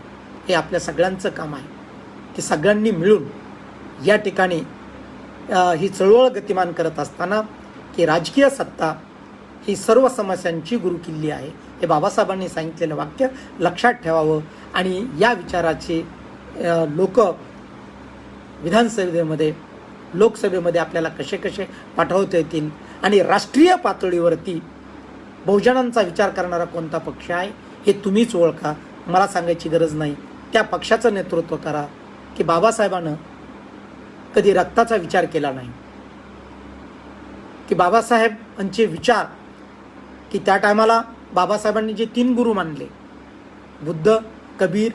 A: हे आपल्या सगळ्यांचं काम आहे की सगळ्यांनी मिळून या ठिकाणी ही चळवळ गतिमान करत असताना की राजकीय सत्ता ही सर्व समस्यांची गुरुकिल्ली आहे हे बाबासाहेबांनी सांगितलेलं वाक्य लक्षात ठेवावं. आणि या विचाराचे लोक विधानसभेमध्ये लोकसभेमध्ये आपल्याला कसे कसे पाठवता येतील आणि राष्ट्रीय पातळीवरती बहुजनांचा विचार करणारा कोणता पक्ष आहे हे तुम्हीच ओळखा. मला सांगायची गरज नाही. त्या पक्षाचं नेतृत्व करा की बाबासाहेबांनं कधी रक्ताचा विचार केला नाही, की बाबासाहेबांचे विचार की त्या टायमाला बाबासाहेबांनी जे 3 गुरु मानले बुद्ध, कबीर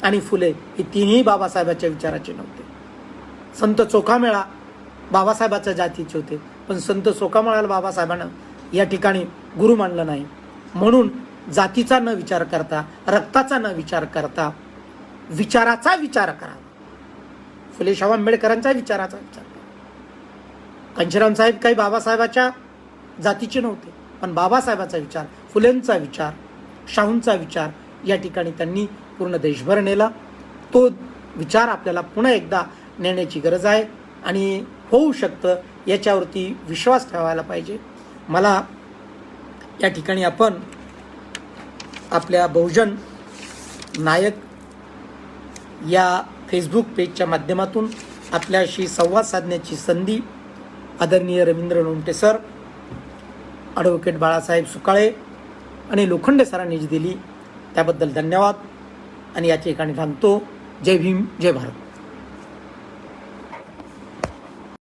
A: आणि फुले हे तिन्ही बाबासाहेबांच्या विचाराचे नव्हते. संत चोखामेळा बाबासाहेबाच्या जातीचे होते पण संत चोखामेळ्याला बाबासाहेबांना या ठिकाणी गुरु मानलं नाही. म्हणून जातीचा न विचार करता रक्ताचा न विचार करता विचाराचा विचार करावा. फुले शाहू आंबेडकरांच्या विचाराचा विचार करा. कांचीराम साहेब काही बाबासाहेबाच्या जातीचे नव्हते पण बाबासाहेबाचा विचार, फुलेंचा विचार, शाहूंचा विचार या ठिकाणी त्यांनी पूर्ण देशभर नेला. तो विचार आपल्याला पुन्हा एकदा नेण्याची गरज आहे आणि होऊ शकतं याच्यावरती विश्वास ठेवायला पाहिजे. मला या ठिकाणी आपण आपल्या बहुजन नायक या फेसबुक पेजच्या माध्यमातून आपल्याशी संवाद साधण्याची संधी आदरणीय रवींद्र लोंढे सर, ॲडव्होकेट बाळासाहेब सुकाळे आणि लोखंडे सरांनी जी दिली त्याबद्दल धन्यवाद. आणि या ठिकाणी थांबतो. जय भीम, जय भारत.